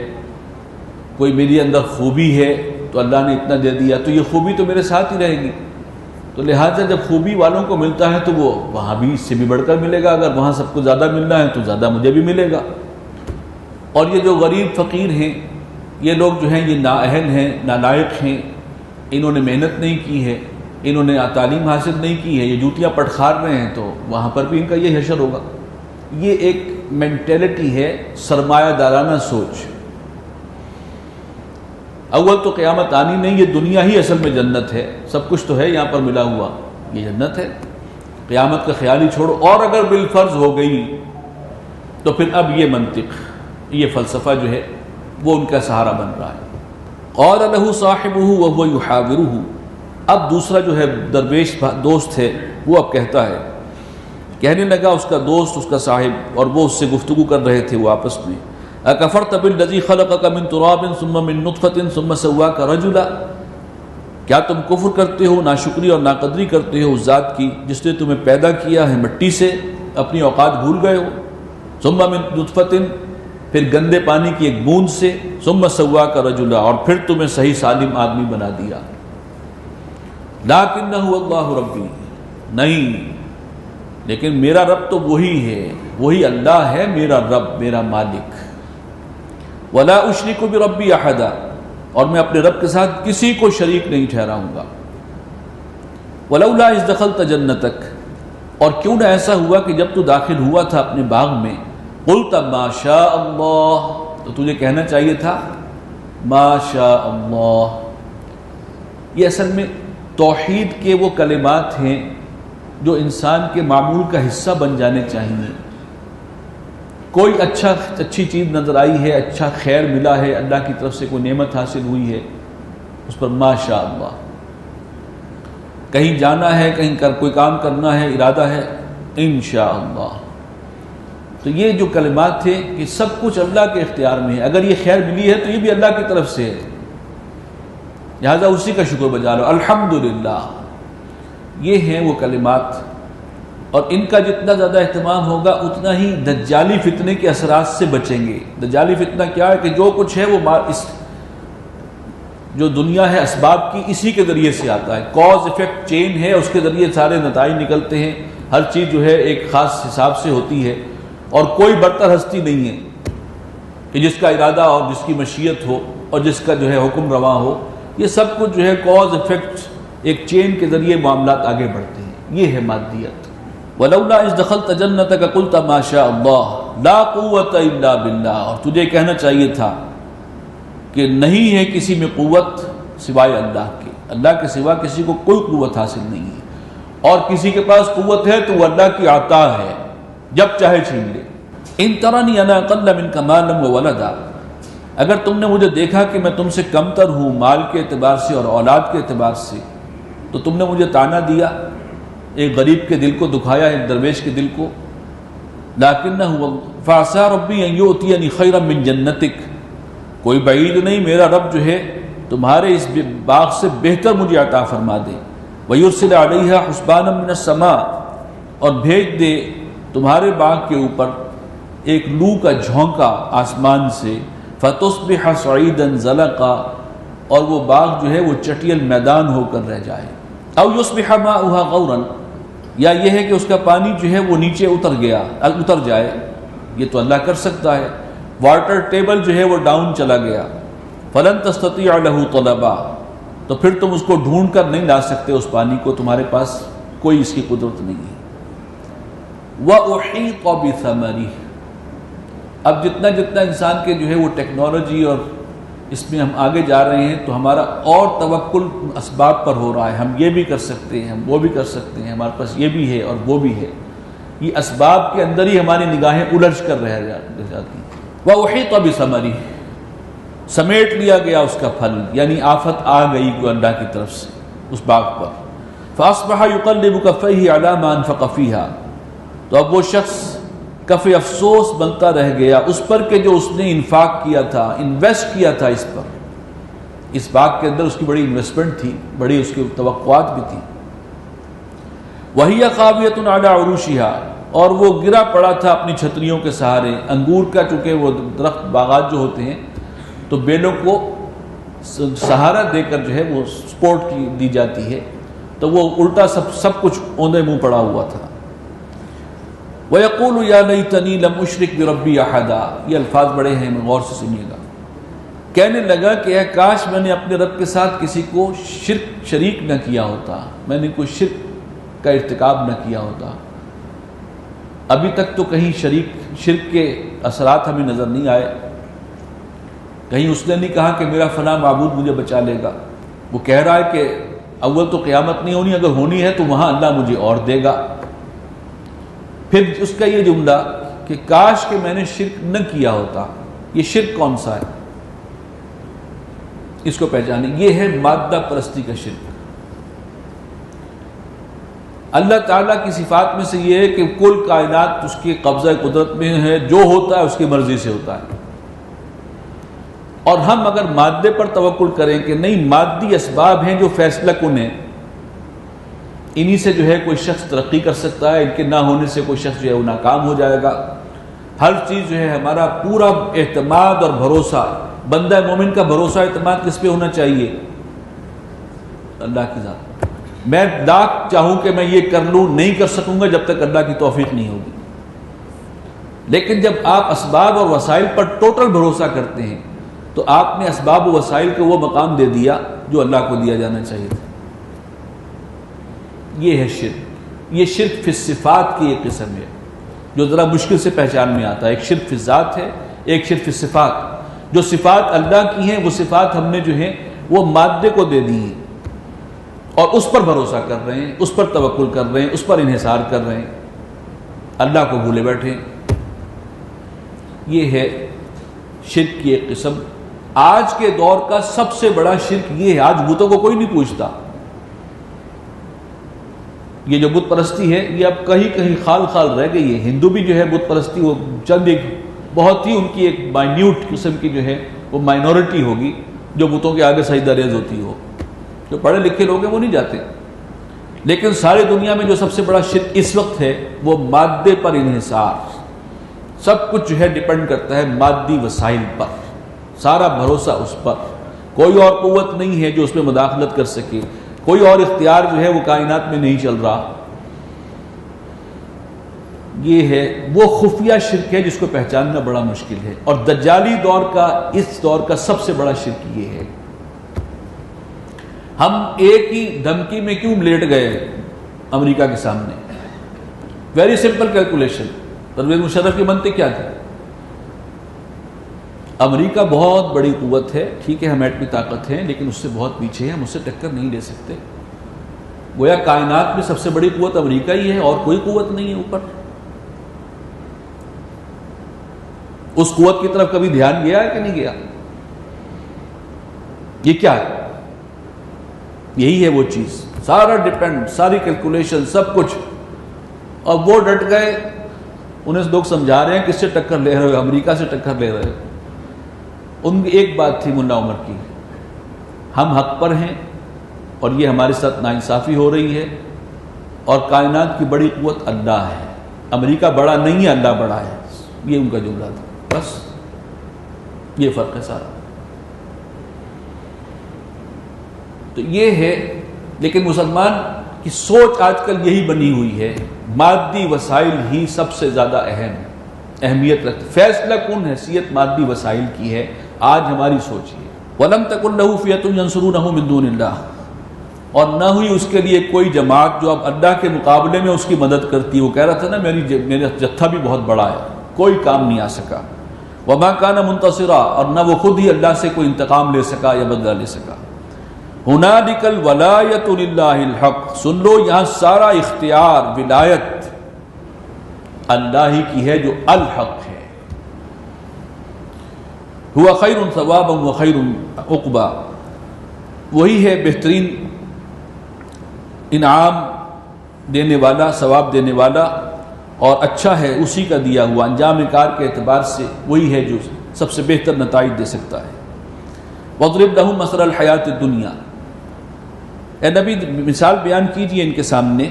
کوئی میرے اندر خوبی ہے، تو اللہ نے اتنا دے دیا تو یہ خوبی تو میرے ساتھ ہی رہے گی، تو لہٰذا جب خوبی والوں کو ملتا ہے تو وہ وہاں بھی اس سے بھی بڑھ کر ملے گا، اگر وہاں سب کو زیادہ ملنا ہے تو زیادہ مجھے بھی ملے گا۔ اور یہ جو غریب فقیر ہیں، یہ لوگ جو ہیں یہ نااہل ہیں، نالائق ہیں، انہوں نے محنت نہیں کی ہے، انہوں نے تعلیم حاصل نہیں کی ہے، یہ جوتیاں پٹخار رہے ہیں، تو وہاں پر بھی ان کا یہ حشر ہوگا۔ یہ ایک مینٹیلٹی ہے، سرمایہ دارانہ سوچ۔ اول تو قیامت آنی نہیں، یہ دنیا ہی اصل میں جنت ہے، سب کچھ تو ہے یہاں پر ملا ہوا، یہ جنت ہے، قیامت کا خیال ہی چھوڑو۔ اور اگر بالفرض ہو گئی تو پھر اب یہ منطق، یہ فلسفہ جو ہے وہ ان کا سہارا بن رہا ہے۔ قال له صاحبه وهو يحاوره، اب دوسرا جو ہے درویش دوست ہے وہ اب کہتا ہے، کہنے لگا اس کا دوست، اس کا صاحب، اور وہ اس سے گفتگو کر رہے تھے وہ آپس میں، اکفرت بالذی خلقک من تراب ثم من نطفۃ ثم سواک رجلا، کیا تم کفر کرتے ہو، ناشکری اور ناقدری کرتے ہو اس ذات کی جس نے تمہیں پیدا کیا ہے مٹی سے، اپنی اوقات بھول گئے ہو، ثم من نطفۃ، پھر گندے پانی کی ایک بوند سے، ثم سواک رجلا، اور پھر تمہیں صحیح سالم آدمی بنا دیا۔ لیکنہ اللہ ربی، نہیں، لیکن میرا رب تو وہی ہے، وہی اللہ ہے میرا رب، میرا مالک۔ ولا اشرک بربی احدا، اور میں اپنے رب کے ساتھ کسی کو شریک نہیں ٹھہراؤں گا۔ ولولا اذ دخلت جنتک، اور کیوں نہ ایسا ہوا کہ جب تو داخل ہوا تھا اپنے باغ میں، قلت ما شاء اللہ، تو تجھے کہنا چاہیے تھا ما شاء اللہ۔ یہ اصل میں توحید کے وہ کلمات ہیں جو انسان کے معمول کا حصہ بن جانے چاہیے۔ کوئی اچھی چیز نظر آئی ہے، اچھا خیر ملا ہے، اللہ کی طرف سے کوئی نعمت حاصل ہوئی ہے، اس پر ما شاء اللہ۔ کہیں جانا ہے، کہیں کوئی کام کرنا ہے، ارادہ ہے، انشاء اللہ۔ تو یہ جو کلمات تھے کہ سب کچھ اللہ کے اختیار میں ہے، اگر یہ خیر ملی ہے تو یہ بھی اللہ کی طرف سے ہے، لہذا اسی کا شکر بجا لو، الحمدللہ۔ یہ ہیں وہ کلمات، اور ان کا جتنا زیادہ اہتمام ہوگا اتنا ہی دجالی فتنے کے اثرات سے بچیں گے۔ دجالی فتنہ کیا ہے کہ جو کچھ ہے وہ جو دنیا ہے اسباب کی، اسی کے ذریعے سے آتا ہے، کاز ایفیکٹ چین ہے، اس کے ذریعے سارے نتائج نکلتے ہیں، ہر چیز جو ہے ایک خاص حساب سے ہوتی ہے، اور کوئی برتر ہستی نہیں ہے کہ جس کا ارادہ اور جس کی مشیت ہو اور جس کا جو ہے حکم رواں ہو، یہ سب کچھ جو ہے کاز ایفیکٹ ایک چین کے ذریعے معاملات آگے بڑھتے ہیں، یہ ہے مادیت۔ ولولا اذ دخلت جنتک قلت ما شاء اللہ لا قوت الا باللہ، اور تجھے کہنا چاہیے تھا کہ نہیں ہے کسی میں قوت سوائے اللہ کے، اللہ کے سوا کسی کو کوئی قوت حاصل نہیں ہے، اور کسی کے پاس قوت ہے تو وہ اللہ کی عطا ہے، جب چاہے چھین لے۔ ان ترنی انا اقل منک مالا وولدا، اگر تم نے مجھے دیکھا کہ میں تم سے کم تر ہوں مال کے اعتبار سے اور اولاد کے اعتبار سے، تو تم نے مجھے طعنہ دیا، ایک غریب کے دل کو دکھایا، ایک درویش کے دل کو. لکنہ فعسى ربی ان یؤتینی خیرا من جنتک، کوئی بعید نہیں میرا رب جو ہے تمہارے اس باغ سے بہتر مجھے عطا فرما دے. ویرسل علیہا حسبانا من السماء، اور بھیج دے تمہارے باغ کے اوپر ایک لو کا جھونکا آسمان سے. فتصبح صعیدا زلقا، اور وہ باغ جو ہے وہ چٹیل میدان ہو کر رہ جائے. او یصبح ماؤها غورا، یا یہ ہے کہ اس کا پانی جو ہے وہ نیچے اتر جائے. یہ تو اللہ کر سکتا ہے. واٹر ٹیبل جو ہے وہ ڈاؤن چلا گیا. فلن تستطيع له طلبا، تو پھر تم اس کو ڈھونڈ کر نہیں لا سکتے اس پانی کو، تمہارے پاس کوئی اس کی قدرت نہیں ہے. وَأُحِيطَ بِثَمَرِهِ، اب جتنا انسان کے جو ہے وہ ٹیکنالوجی اور اس میں ہم آگے جا رہے ہیں تو ہمارا اور توکل اسباب پر ہو رہا ہے. ہم یہ بھی کر سکتے ہیں، ہم وہ بھی کر سکتے ہیں، ہمارے پاس یہ بھی ہے اور وہ بھی ہے. یہ اسباب کے اندر ہی ہماری نگاہیں الجھ کر رہ جاتی ہیں. وَأُحِيطَ بِثَمَرِهِ، سمیٹ لیا گیا اس کا پھل، یعنی آفت آ گئی کو اللہ کی طرف سے اس باغ پر. فَأَصْبَحَ يُقَلِّبُ كَفَّيْهِ عَلَى مَا أَنفَقَ فِيهَا، تو اب وہ شخص کف افسوس بنتا رہ گیا اس پر کہ جو اس نے انفاق کیا تھا، انویسٹ کیا تھا اس پر. اس باغ کے اندر اس کی بڑی انویسٹمنٹ تھی، بڑی اس کی توقعات بھی تھی. وَهِيَ خَاوِيَةٌ عَلَى عُرُوشِهَا، اور وہ گرا پڑا تھا اپنی چھتریوں کے سہارے. انگور کا چونکہ وہ درخت باغات جو ہوتے ہیں تو بیلوں کو سہارا دے کر جو ہے وہ سپورٹ دی جاتی ہے، تو وہ الٹا سب کچھ اوندے منہ پڑا ہوا تھا. وَيَقُولُ يَا لَيْتَنِي لَمْ أُشْرِكْ بِرَبِّي أَحَدًا، یہ الفاظ بڑے ہیں، میں غور سے سنیے گا. کہنے لگا کہ اے کاش میں نے اپنے رب کے ساتھ کسی کو شریک نہ کیا ہوتا، میں نے کوئی شرک کا ارتکاب نہ کیا ہوتا. ابھی تک تو کہیں شرک کے اثرات ہمیں نظر نہیں آئے. کہیں اس نے نہیں کہا کہ میرا فلاں معبود مجھے بچا لے گا. وہ کہہ رہا ہے کہ اول تو قیامت نہیں ہونی، اگر ہونی ہے تو وہاں اللہ مجھے اور دے گا. پھر اس کا یہ جملہ کہ کاش کہ میں نے شرک نہ کیا ہوتا. یہ شرک کون سا ہے، اس کو پہچانے. یہ ہے مادہ پرستی کا شرک. اللہ تعالیٰ کی صفات میں سے یہ ہے کہ کل کائنات اس کے قبضہ قدرت میں ہے، جو ہوتا ہے اس کی مرضی سے ہوتا ہے. اور ہم اگر مادے پر توکل کریں کہ نہیں مادی اسباب ہیں جو فیصلہ کن ہیں، انہی سے جو ہے کوئی شخص ترقی کر سکتا ہے، ان کے نہ ہونے سے کوئی شخص جو ہے وہ ناکام ہو جائے گا. ہر چیز جو ہے ہمارا پورا اعتماد اور بھروسہ، بندہ مومن کا بھروسہ اعتماد کس پہ ہونا چاہیے؟ اللہ کی ذات. میں لاکھ چاہوں کہ میں یہ کر لوں، نہیں کر سکوں گا جب تک اللہ کی توفیق نہیں ہوگی. لیکن جب آپ اسباب اور وسائل پر ٹوٹل بھروسہ کرتے ہیں تو آپ نے اسباب و وسائل کو وہ مقام دے دیا جو اللہ کو دیا جانا چاہیے تھا. یہ ہے شرک. یہ شرک فی الصفات کی ایک قسم ہے جو ذرا مشکل سے پہچان میں آتا ہے. ایک شرک فی الذات ہے، ایک شرک فی الصفات. جو صفات اللہ کی ہیں وہ صفات ہم نے جو ہیں وہ مادے کو دے دی ہیں اور اس پر بھروسہ کر رہے ہیں، اس پر توکل کر رہے ہیں، اس پر انحصار کر رہے ہیں، اللہ کو بھولے بیٹھے. یہ ہے شرک کی ایک قسم. آج کے دور کا سب سے بڑا شرک یہ ہے. آج بتوں کو کوئی نہیں پوچھتا. یہ جو بت پرستی ہے یہ اب کہیں خال رہ گئی ہے. ہندو بھی جو ہے بت پرستی وہ چند ایک بہت ہی ان کی ایک مائنیوٹ قسم کی جو ہے وہ مائنورٹی ہوگی جو بتوں کے آگے سجدہ ریز ہوتی ہو. جو پڑھے لکھے لوگ ہیں وہ نہیں جاتے. لیکن ساری دنیا میں جو سب سے بڑا شرک اس وقت ہے وہ مادے پر انحصار. سب کچھ جو ہے ڈیپینڈ کرتا ہے مادی وسائل پر، سارا بھروسہ اس پر. کوئی اور قوت نہیں ہے جو اس میں مداخلت کر سکے، کوئی اور اختیار جو ہے وہ کائنات میں نہیں چل رہا. یہ ہے وہ خفیہ شرک ہے جس کو پہچاننا بڑا مشکل ہے. اور دجالی دور کا، اس دور کا سب سے بڑا شرک یہ ہے. ہم ایک ہی دھمکی میں کیوں لیٹ گئے امریکہ کے سامنے؟ Very simple calculation. Pervez Musharraf کی منطق کیا تھی؟ امریکہ بہت بڑی قوت ہے، ٹھیک ہے ہم ایٹمی طاقت ہیں لیکن اس سے بہت پیچھے ہیں، ہم اس سے ٹکر نہیں لے سکتے. گویا کائنات میں سب سے بڑی قوت امریکہ ہی ہے اور کوئی قوت نہیں ہے اوپر. اس قوت کی طرف کبھی دھیان گیا ہے کہ نہیں گیا؟ یہ کیا ہے؟ یہی ہے وہ چیز، سارا ڈیپینڈ، ساری کیلکولیشن، سب کچھ. اور وہ ڈٹ گئے. انہیں لوگ سمجھا رہے ہیں کس سے ٹکر لے رہے ہو، امریکہ سے ٹکر لے رہے ہو. ان کی ایک بات تھی ملا عمر کی، ہم حق پر ہیں اور یہ ہمارے ساتھ ناانصافی ہو رہی ہے، اور کائنات کی بڑی قوت اللہ ہے، امریکہ بڑا نہیں ہے، اللہ بڑا ہے. یہ ان کا جملہ تھا. بس یہ فرق ہے سارا. تو یہ ہے. لیکن مسلمان کی سوچ آج کل یہی بنی ہوئی ہے، مادی وسائل ہی سب سے زیادہ اہمیت رکھتے. فیصلہ کن حیثیت مادی وسائل کی ہے آج ہماری سوچ ہے. وَلَمْ تَكُنْ لَهُ فِئَةٌ يَنْصُرُونَهُ مِن دُونِ اللَّهِ، اور نہ ہوئی اس کے لیے کوئی جماعت جو اب اللہ کے مقابلے میں اس کی مدد کرتی. وہ کہہ رہا تھا نا میرا جتھا بھی بہت بڑا ہے، کوئی کام نہیں آ سکا. وَمَا كَانَ مُنْتَصِرًا، اور نہ وہ خود ہی اللہ سے کوئی انتقام لے سکا یا بدلہ لے سکا. هُنَالِكَ الْوَلَایَةُ لِلَّهِ الْحَقِّ، سن لو یہاں سارا اختیار، ولایت اللہ ہی کی ہے جو الحق ہے. هُوَ خَيْرٌ ثَوَابًا وَخَيْرٌ عُقْبًا، وہی ہے بہترین انعام دینے والا، ثواب دینے والا، اور اچھا ہے اسی کا دیا ہوا. انجام کار کے اعتبار سے وہی ہے جو سب سے بہتر نتائج دے سکتا ہے. وَاضْرِبْ لَهُمْ مَثَلَ الْحَيَاةِ الدُّنْيَا، اے نبی مثال بیان کیجئے ان کے سامنے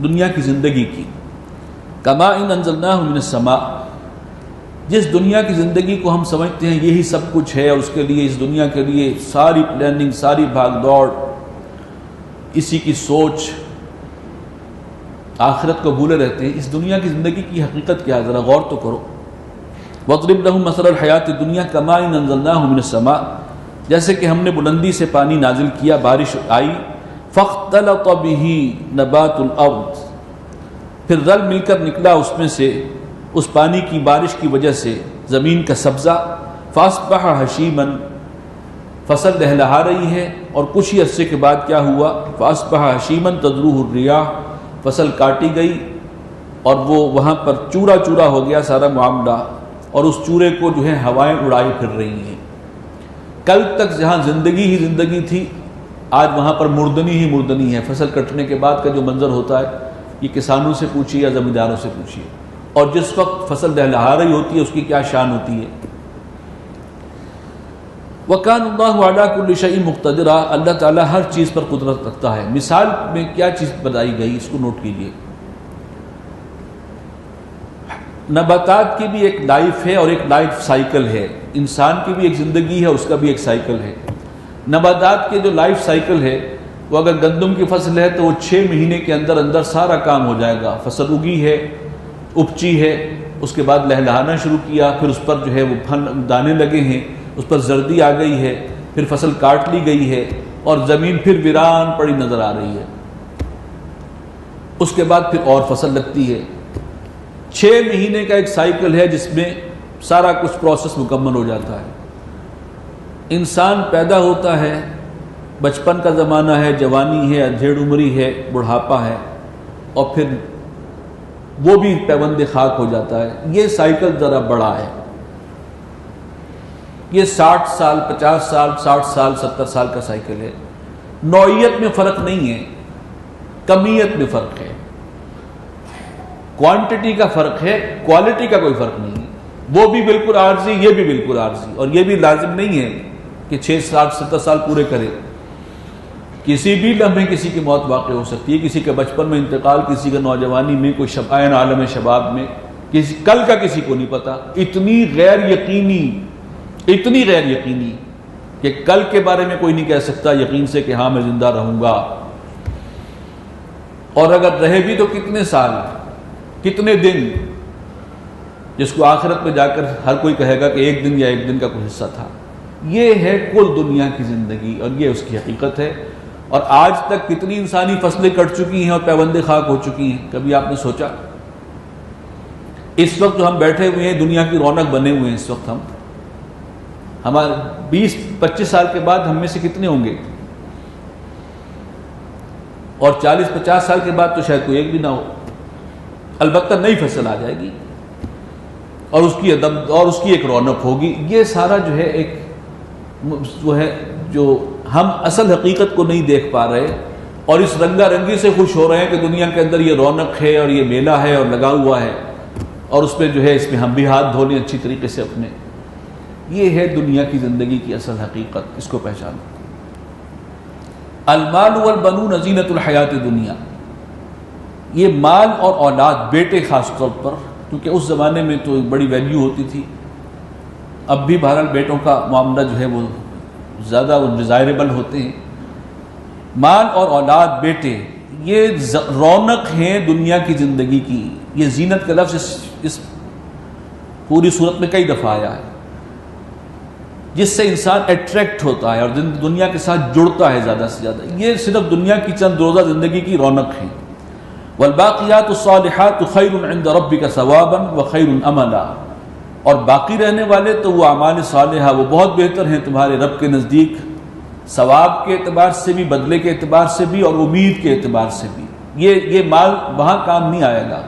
دنیا کی زندگی کی. كَمَاءٍ أَنزَلْنَاهُ مِنَ السَّمَاءِ، جس دنیا کی زندگی کو ہم سمجھتے ہیں یہی سب کچھ ہے، اور اس کے لیے، اس دنیا کے لیے ساری پلاننگ، ساری بھاگ دوڑ، اسی کی سوچ، آخرت کو بھولے رہتے ہیں. اس دنیا کی زندگی کی حقیقت کیا ہے، ذرا غور تو کرو. وَاضْرِبْ لَهُمْ مَثَلَ الْحَيَاةِ الدُّنْيَا كَمَاءٍ أَنزَلْنَاهُ مِنَ السَّمَاءِ، جیسے کہ ہم نے بلندی سے پانی نازل کیا، بارش آئی. فَاخْتَلَطَ بِهِ نَبَاتُ الْأَرْضِ، پھر رل مل کر نکلا اس میں سے، اس پانی کی بارش کی وجہ سے، زمین کا سبزہ. فَأَصْبَحَ هَشِيمًا، فصل لہلہا رہی ہے. اور کچھ ہی عرصے کے بعد کیا ہوا، فَأَصْبَحَ هَشِيمًا تَذْرُوهُ الرِّيَاحُ، فصل کاٹی گئی اور وہ وہاں پر چورا چورا ہو گیا سارا معاملہ، اور اس چورے کو جو ہے ہوائیں اڑائی پھر رہی ہیں. کل تک جہاں زندگی ہی زندگی تھی، آج وہاں پر مردنی ہی مردنی ہے. فصل کٹنے کے بعد کا جو منظر ہوتا ہے، یہ کسانوں سے پوچھیے یا زمینداروں سے پوچھیے. اور جس وقت فصل لہلہا رہی ہوتی ہے اس کی کیا شان ہوتی ہے. وَكَانَ اللَّهُ عَلَىٰ كُلِّ شَيْءٍ مُقْتَدِرًا، اللہ تعالیٰ ہر چیز پر قدرت رکھتا ہے. مثال میں کیا چیز بتائی گئی، اس کو نوٹ کیجئے. نباتات کی بھی ایک لائف ہے اور ایک لائف سائیکل ہے. انسان کی بھی ایک زندگی ہے، اس کا بھی ایک سائیکل ہے. نباتات کے جو لائف سائیکل ہے، وہ اگر گندم کی فصل ہے تو وہ 6 مہینے کے اندر اندر سارا کام ہو جائے گا. فصل اگی ہے، اپچی ہے، اس کے بعد لہلہانا شروع کیا، پھر اس پر جو ہے وہ پھل دانے لگے ہیں، اس پر زردی آ گئی ہے، پھر فصل کاٹ لی گئی ہے، اور زمین پھر ویران پڑی نظر آ رہی ہے. اس کے بعد پھر اور فصل لگتی ہے. 6 مہینے کا ایک سائیکل ہے جس میں سارا کچھ پروسیس مکمل ہو جاتا ہے. انسان پیدا ہوتا ہے، بچپن کا زمانہ ہے، جوانی ہے، ادھیڑ عمری ہے، بڑھاپا ہے، اور پھر وہ بھی پیوند خاک ہو جاتا ہے. یہ سائیکل ذرا بڑا ہے. یہ 60 سال، 50 سال، 60 سال، 70 سال کا سائیکل ہے. نوعیت میں فرق نہیں ہے، کمیت میں فرق ہے. کوانٹٹی کا فرق ہے، کوالٹی کا کوئی فرق نہیں ہے. وہ بھی بالکل عارضی، یہ بھی بالکل عارضی. اور یہ بھی لازم نہیں ہے کہ 6 سال 70 سال پورے کرے. کسی بھی لمحے کسی کی موت واقع ہو سکتی ہے، کسی کے بچپن میں انتقال، کسی کا نوجوانی میں، کوئی شبائن عالم شباب میں، کل کا کسی کو نہیں پتا. اتنی غیر یقینی کہ کل کے بارے میں کوئی نہیں کہہ سکتا یقین سے کہ ہاں میں زندہ رہوں گا. اور اگر رہے بھی تو کتنے سال، کتنے دن، جس کو آخرت میں جا کر ہر کوئی کہے گا کہ ایک دن یا ایک دن کا کوئی حصہ تھا. یہ ہے کل دنیا کی زندگی، اور یہ اس کی حقیقت ہے. اور آج تک کتنی انسانی فصلیں کٹ چکی ہیں اور پیوند خاک ہو چکی ہیں. کبھی آپ نے سوچا؟ اس وقت جو ہم بیٹھے ہوئے ہیں، دنیا کی رونق بنے ہوئے ہیں. اس وقت ہمارے 20-25 سال کے بعد ہم میں سے کتنے ہوں گے؟ اور 40-50 سال کے بعد تو شاید کوئی ایک بھی نہ ہو. البتہ نئی فصل آ جائے گی اور اس کی ایک رونق ہوگی. یہ سارا جو ہے ایک وہ ہے جو ہم اصل حقیقت کو نہیں دیکھ پا رہے اور اس رنگا رنگی سے خوش ہو رہے ہیں کہ دنیا کے اندر یہ رونق ہے اور یہ میلہ ہے اور لگا ہوا ہے اور اس پہ جو ہے اس میں ہم بھی ہاتھ دھو لیں اچھی طریقے سے اپنے. یہ ہے دنیا کی زندگی کی اصل حقیقت. اس کو پہچانو. المال والبنون زینت الحیات دنیا. یہ مال اور اولاد، بیٹے خاص طور پر، کیونکہ اس زمانے میں تو بڑی ویلیو ہوتی تھی. اب بھی بہرحال بیٹوں کا معاملہ جو ہے وہ زیادہ ڈیزائربل ہوتے ہیں. مال اور اولاد، بیٹے، یہ رونق ہیں دنیا کی زندگی کی. یہ زینت کا لفظ اس پوری صورت میں کئی دفعہ آیا ہے، جس سے انسان اٹریکٹ ہوتا ہے اور دنیا کے ساتھ جڑتا ہے زیادہ سے زیادہ. یہ صرف دنیا کی چند روزہ زندگی کی رونق ہے. والباقیات الصالحات خیر عند ربک ثوابا وخیر املا. اور باقی رہنے والے تو وہ اعمال صالحہ وہ بہت بہتر ہیں تمہارے رب کے نزدیک، ثواب کے اعتبار سے بھی، بدلے کے اعتبار سے بھی، اور امید کے اعتبار سے بھی. یہ مال وہاں کام نہیں آئے گا،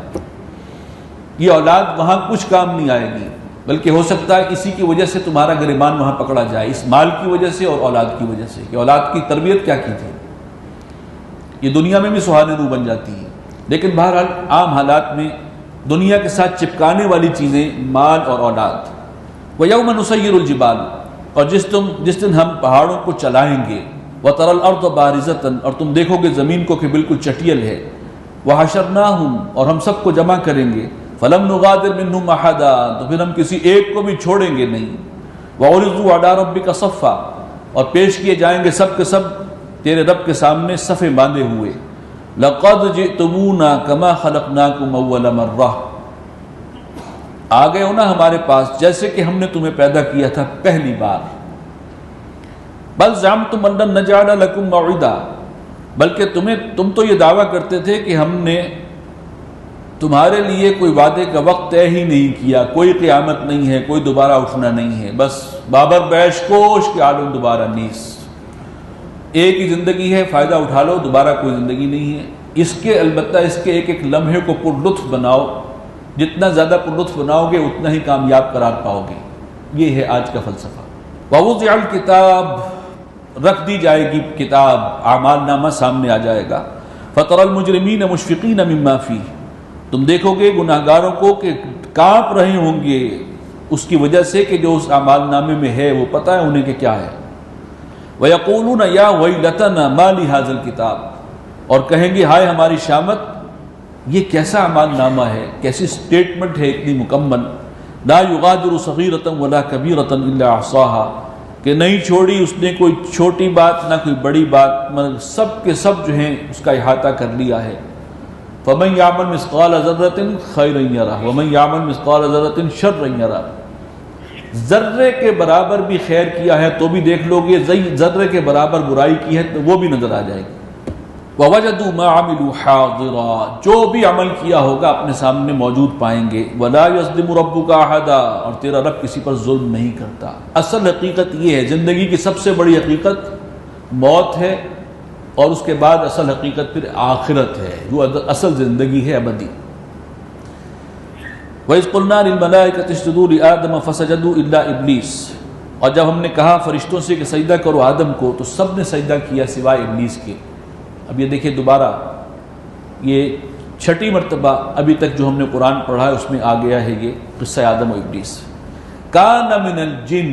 یہ اولاد وہاں کچھ کام نہیں آئے گی، بلکہ ہو سکتا ہے اسی کی وجہ سے تمہارا گریبان وہاں پکڑا جائے، اس مال کی وجہ سے اور اولاد کی وجہ سے کہ اولاد کی تربیت کیا کی تھی. یہ دنیا میں بھی سہانے روح بن جاتی ہے، لیکن بہرحال عام حالات میں دنیا کے ساتھ چپکانے والی چیزیں مال اور اولاد. وَيَوْمَ نُسَيِّرُ الْجِبَالَ. اور جس دن ہم پہاڑوں کو چلائیں گے. وَتَرَى الْأَرْضَ بَارِزَةً. اور تم دیکھو گے زمین کو کہ بالکل چٹیل ہے. وَحَشَرْنَاهُمْ. اور ہم سب کو جمع کریں گے. فَلَمْ نُغَادِرْ مِنْهُمْ أَحَدًا. تو پھر ہم کسی ایک کو بھی چھوڑیں گے نہیں. وَعُرِضُوا عَلَىٰ رَبِّكَ صَفًّا. اور پیش کیے جائیں گے سب کے سب تیرے رب کے سامنے صفیں باندھے ہوئے. لَقَدْ جِئْتُمُونَا كَمَا خَلَقْنَاكُمْ أَوَّلَ مَرَّةٍ. آ گئے ہو نا ہمارے پاس جیسے کہ ہم نے تمہیں پیدا کیا تھا پہلی بار. بل زعمتم ان لن نجعل لكم موعدا. بلکہ تم تو یہ دعویٰ کرتے تھے کہ ہم نے تمہارے لیے کوئی وعدے کا وقت طے ہی نہیں کیا، کوئی قیامت نہیں ہے، کوئی دوبارہ اٹھنا نہیں ہے، بس بابر بیش کوش کے عالم دوبارہ نیس. ایک ہی زندگی ہے، فائدہ اٹھا لو، دوبارہ کوئی زندگی نہیں ہے. البتہ اس کے ایک ایک لمحے کو پر لطف بناؤ. جتنا زیادہ پر لطف بناؤ گے اتنا ہی کامیاب قرار پاؤ گے. یہ ہے آج کا فلسفہ. ووضع الکتاب. رکھ دی جائے گی کتاب، اعمال نامہ سامنے آ جائے گا. فَتَرَى الْمُجْرِمِينَ مُشْفِقِينَ مِمَّا فِيهِ. تم دیکھو گے گناہگاروں کو کہ کانپ رہے ہوں گے اس کی وجہ سے کہ جو اس اعمال نامے میں ہے وہ پتہ ہے انہیں کہ کیا ہے. وَيَقُولُونَ يَا وَيْلَتَنَا مَا لِهَذَا الْكِتَابِ. اور کہیں گے ہائے ہماری شامت، یہ کیسا اعمال نامہ ہے، کیسی سٹیٹمنٹ ہے اتنی مکمل. لا یغادر صغیرۃ ولا کبیرۃ الا احصاها. کہ نہیں چھوڑی اس نے کوئی چھوٹی بات نہ کوئی بڑی بات، مگر سب کے سب جو ہیں اس کا احاطہ کر لیا ہے. فمن یعمل مثقال ذرۃ خیرا یرہ ومن یعمل مثقال ذرۃ شرا یرہ. ذرے کے برابر بھی خیر کیا ہے تو بھی دیکھ لو گے، ذرے کے برابر برائی کی ہے تو وہ بھی نظر آ جائے گی. وَوَجَدُوا مَا عَمِلُوا حَاضِرًا. جو بھی عمل کیا ہوگا اپنے سامنے موجود پائیں گے. وَلَا يَظْلِمُ رَبُّكَ أَحَدًا. اور تیرا رب کسی پر ظلم نہیں کرتا. اصل حقیقت یہ ہے، زندگی کی سب سے بڑی حقیقت موت ہے، اور اس کے بعد اصل حقیقت پھر آخرت ہے جو اصل زندگی ہے ابدی. وَإِذْ قُلْنَا لِلْمَلَائِكَةِ اسْجُدُوا لِآدَمَ فَسَجَدُوا إِلَّا إِبْلِيسَ. اور جب ہم نے کہا فرشتوں سے کہ سجدہ کرو آدم کو تو سب نے سجدہ کیا سوائے ابلیس کے. اب یہ دیکھیں دوبارہ یہ چھٹی مرتبہ ابھی تک جو ہم نے قرآن پڑھا ہے اس میں آ گیا ہے یہ قصہ آدم و ابلیس. کان من الجن.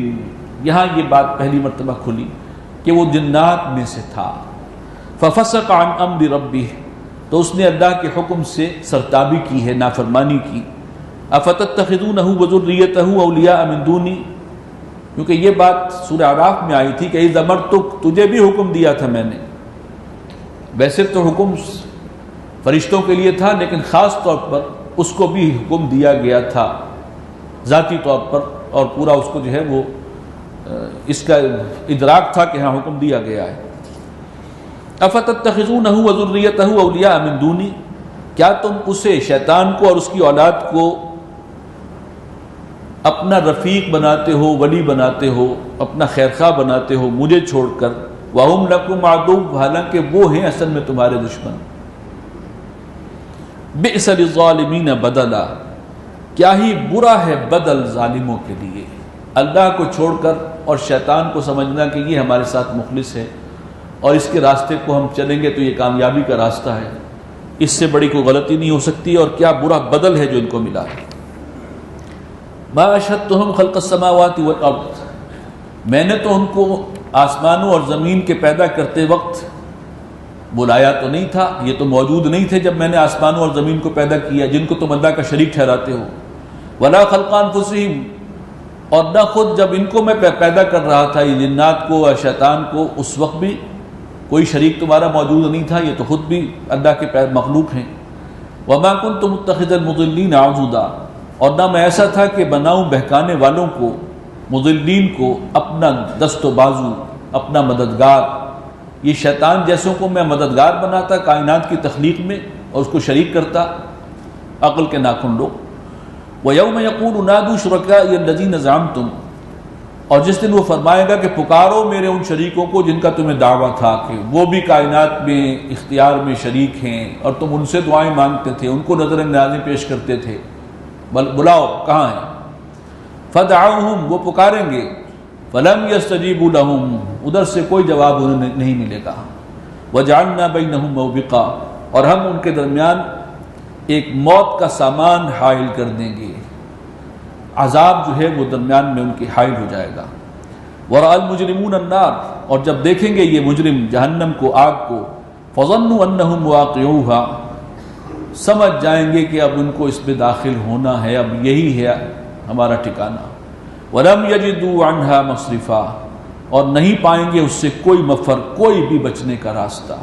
یہاں یہ بات پہلی مرتبہ کھلی کہ وہ جنات میں سے تھا. ففسق عن امر ربہ. تو اس نے اللہ کے حکم سے سرتابی کی ہے، نافرمانی کی. افتتخذونہ وذریتہ اولیاء من دونی. کیونکہ یہ بات سورہ اعراف میں آئی تھی کہ اذ امرتک، تجھے بھی حکم دیا تھا میں نے. ویسے تو حکم فرشتوں کے لیے تھا، لیکن خاص طور پر اس کو بھی حکم دیا گیا تھا ذاتی طور پر، اور پورا اس کو جو ہے وہ اس کا ادراک تھا کہ ہاں حکم دیا گیا ہے. افتتخذونہ وذریتہ اولیاء من دونی. کیا تم اسے، شیطان کو اور اس کی اولاد کو اپنا رفیق بناتے ہو، ولی بناتے ہو، اپنا خیرخواہ بناتے ہو مجھے چھوڑ کر. وَهُمْ لَكُمْ عَدُوٌّ. حالانکہ وہ ہیں اصل میں تمہارے دشمن. بِئْسَ لِلظَّالِمِينَ بَدَلًا. کیا ہی برا ہے بدل ظالموں کے لیے. اللہ کو چھوڑ کر اور شیطان کو سمجھنا کہ یہ ہمارے ساتھ مخلص ہے اور اس کے راستے کو ہم چلیں گے تو یہ کامیابی کا راستہ ہے، اس سے بڑی کوئی غلطی نہیں ہو سکتی، اور کیا برا بدل ہے جو ان کو ملا ہے۔ ما اشهدتهم خلق السماوات والارض، میں نے تو ان کو آسمانوں اور زمین کے پیدا کرتے وقت بلایا تو نہیں تھا، یہ تو موجود نہیں تھے جب میں نے آسمانوں اور زمین کو پیدا کیا جن کو تم اللہ کا شریک ٹھہراتے ہو، ولا خلق انفسہم، اور نہ خود جب ان کو میں پیدا کر رہا تھا، یہ جنات کو اور شیطان کو، اس وقت بھی کوئی شریک تمہارا موجود نہیں تھا، یہ تو خود بھی اللہ کے مخلوق ہیں۔ وما كنت متخذ المضلین عضدا، اور نہ میں ایسا تھا کہ بناؤں بہکانے والوں کو، مضلین کو، اپنا دست و بازو، اپنا مددگار۔ یہ شیطان جیسوں کو میں مددگار بناتا کائنات کی تخلیق میں اور اس کو شریک کرتا، عقل کے ناخن لوگ۔ وَيَوْمَ يَقُولُ نَادُوا شُرَكَائِيَ الَّذِينَ زَعَمْتُمْ، اور جس دن وہ فرمائے گا کہ پکارو میرے ان شریکوں کو جن کا تمہیں دعویٰ تھا کہ وہ بھی کائنات میں اختیار میں شریک ہیں اور تم ان سے دعائیں مانگتے تھے، ان کو نظر نیازیں پیش کرتے تھے، بلاؤ کہاں ہیں؟ فَدْعَوْهُمْ، وہ پکاریں گے، فَلَمْ يَسْتَجِيبُوا لَهُمْ، ادھر سے کوئی جواب انہیں نہیں ملے گا۔ وَجَعَلْنَا بَيْنَهُمْ مَوْبِقًا، اور ہم ان کے درمیان ایک موت کا سامان حائل کر دیں گے، عذاب جو ہے وہ درمیان میں ان کے حائل ہو جائے گا۔ وَرَأَى الْمُجْرِمُونَ النَّارَ، اور جب دیکھیں گے یہ مجرم جہنم کو، آگ کو، فَظَنُّوا أَنَّهُمْ وَاقِعُوهَا، سمجھ جائیں گے کہ اب ان کو اس میں داخل ہونا ہے، اب یہی ہے ہمارا ٹھکانہ۔ وَلَمْ يَجِدُوا عَنْهَا مَصْرِفًا، اور نہیں پائیں گے اس سے کوئی مفر، کوئی بھی بچنے کا راستہ۔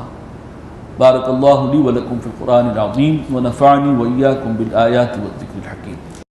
بارک اللہ لی ولکم فی القرآن العظیم ونفعنی وإیاکم بالآیات والذکر الحکیم۔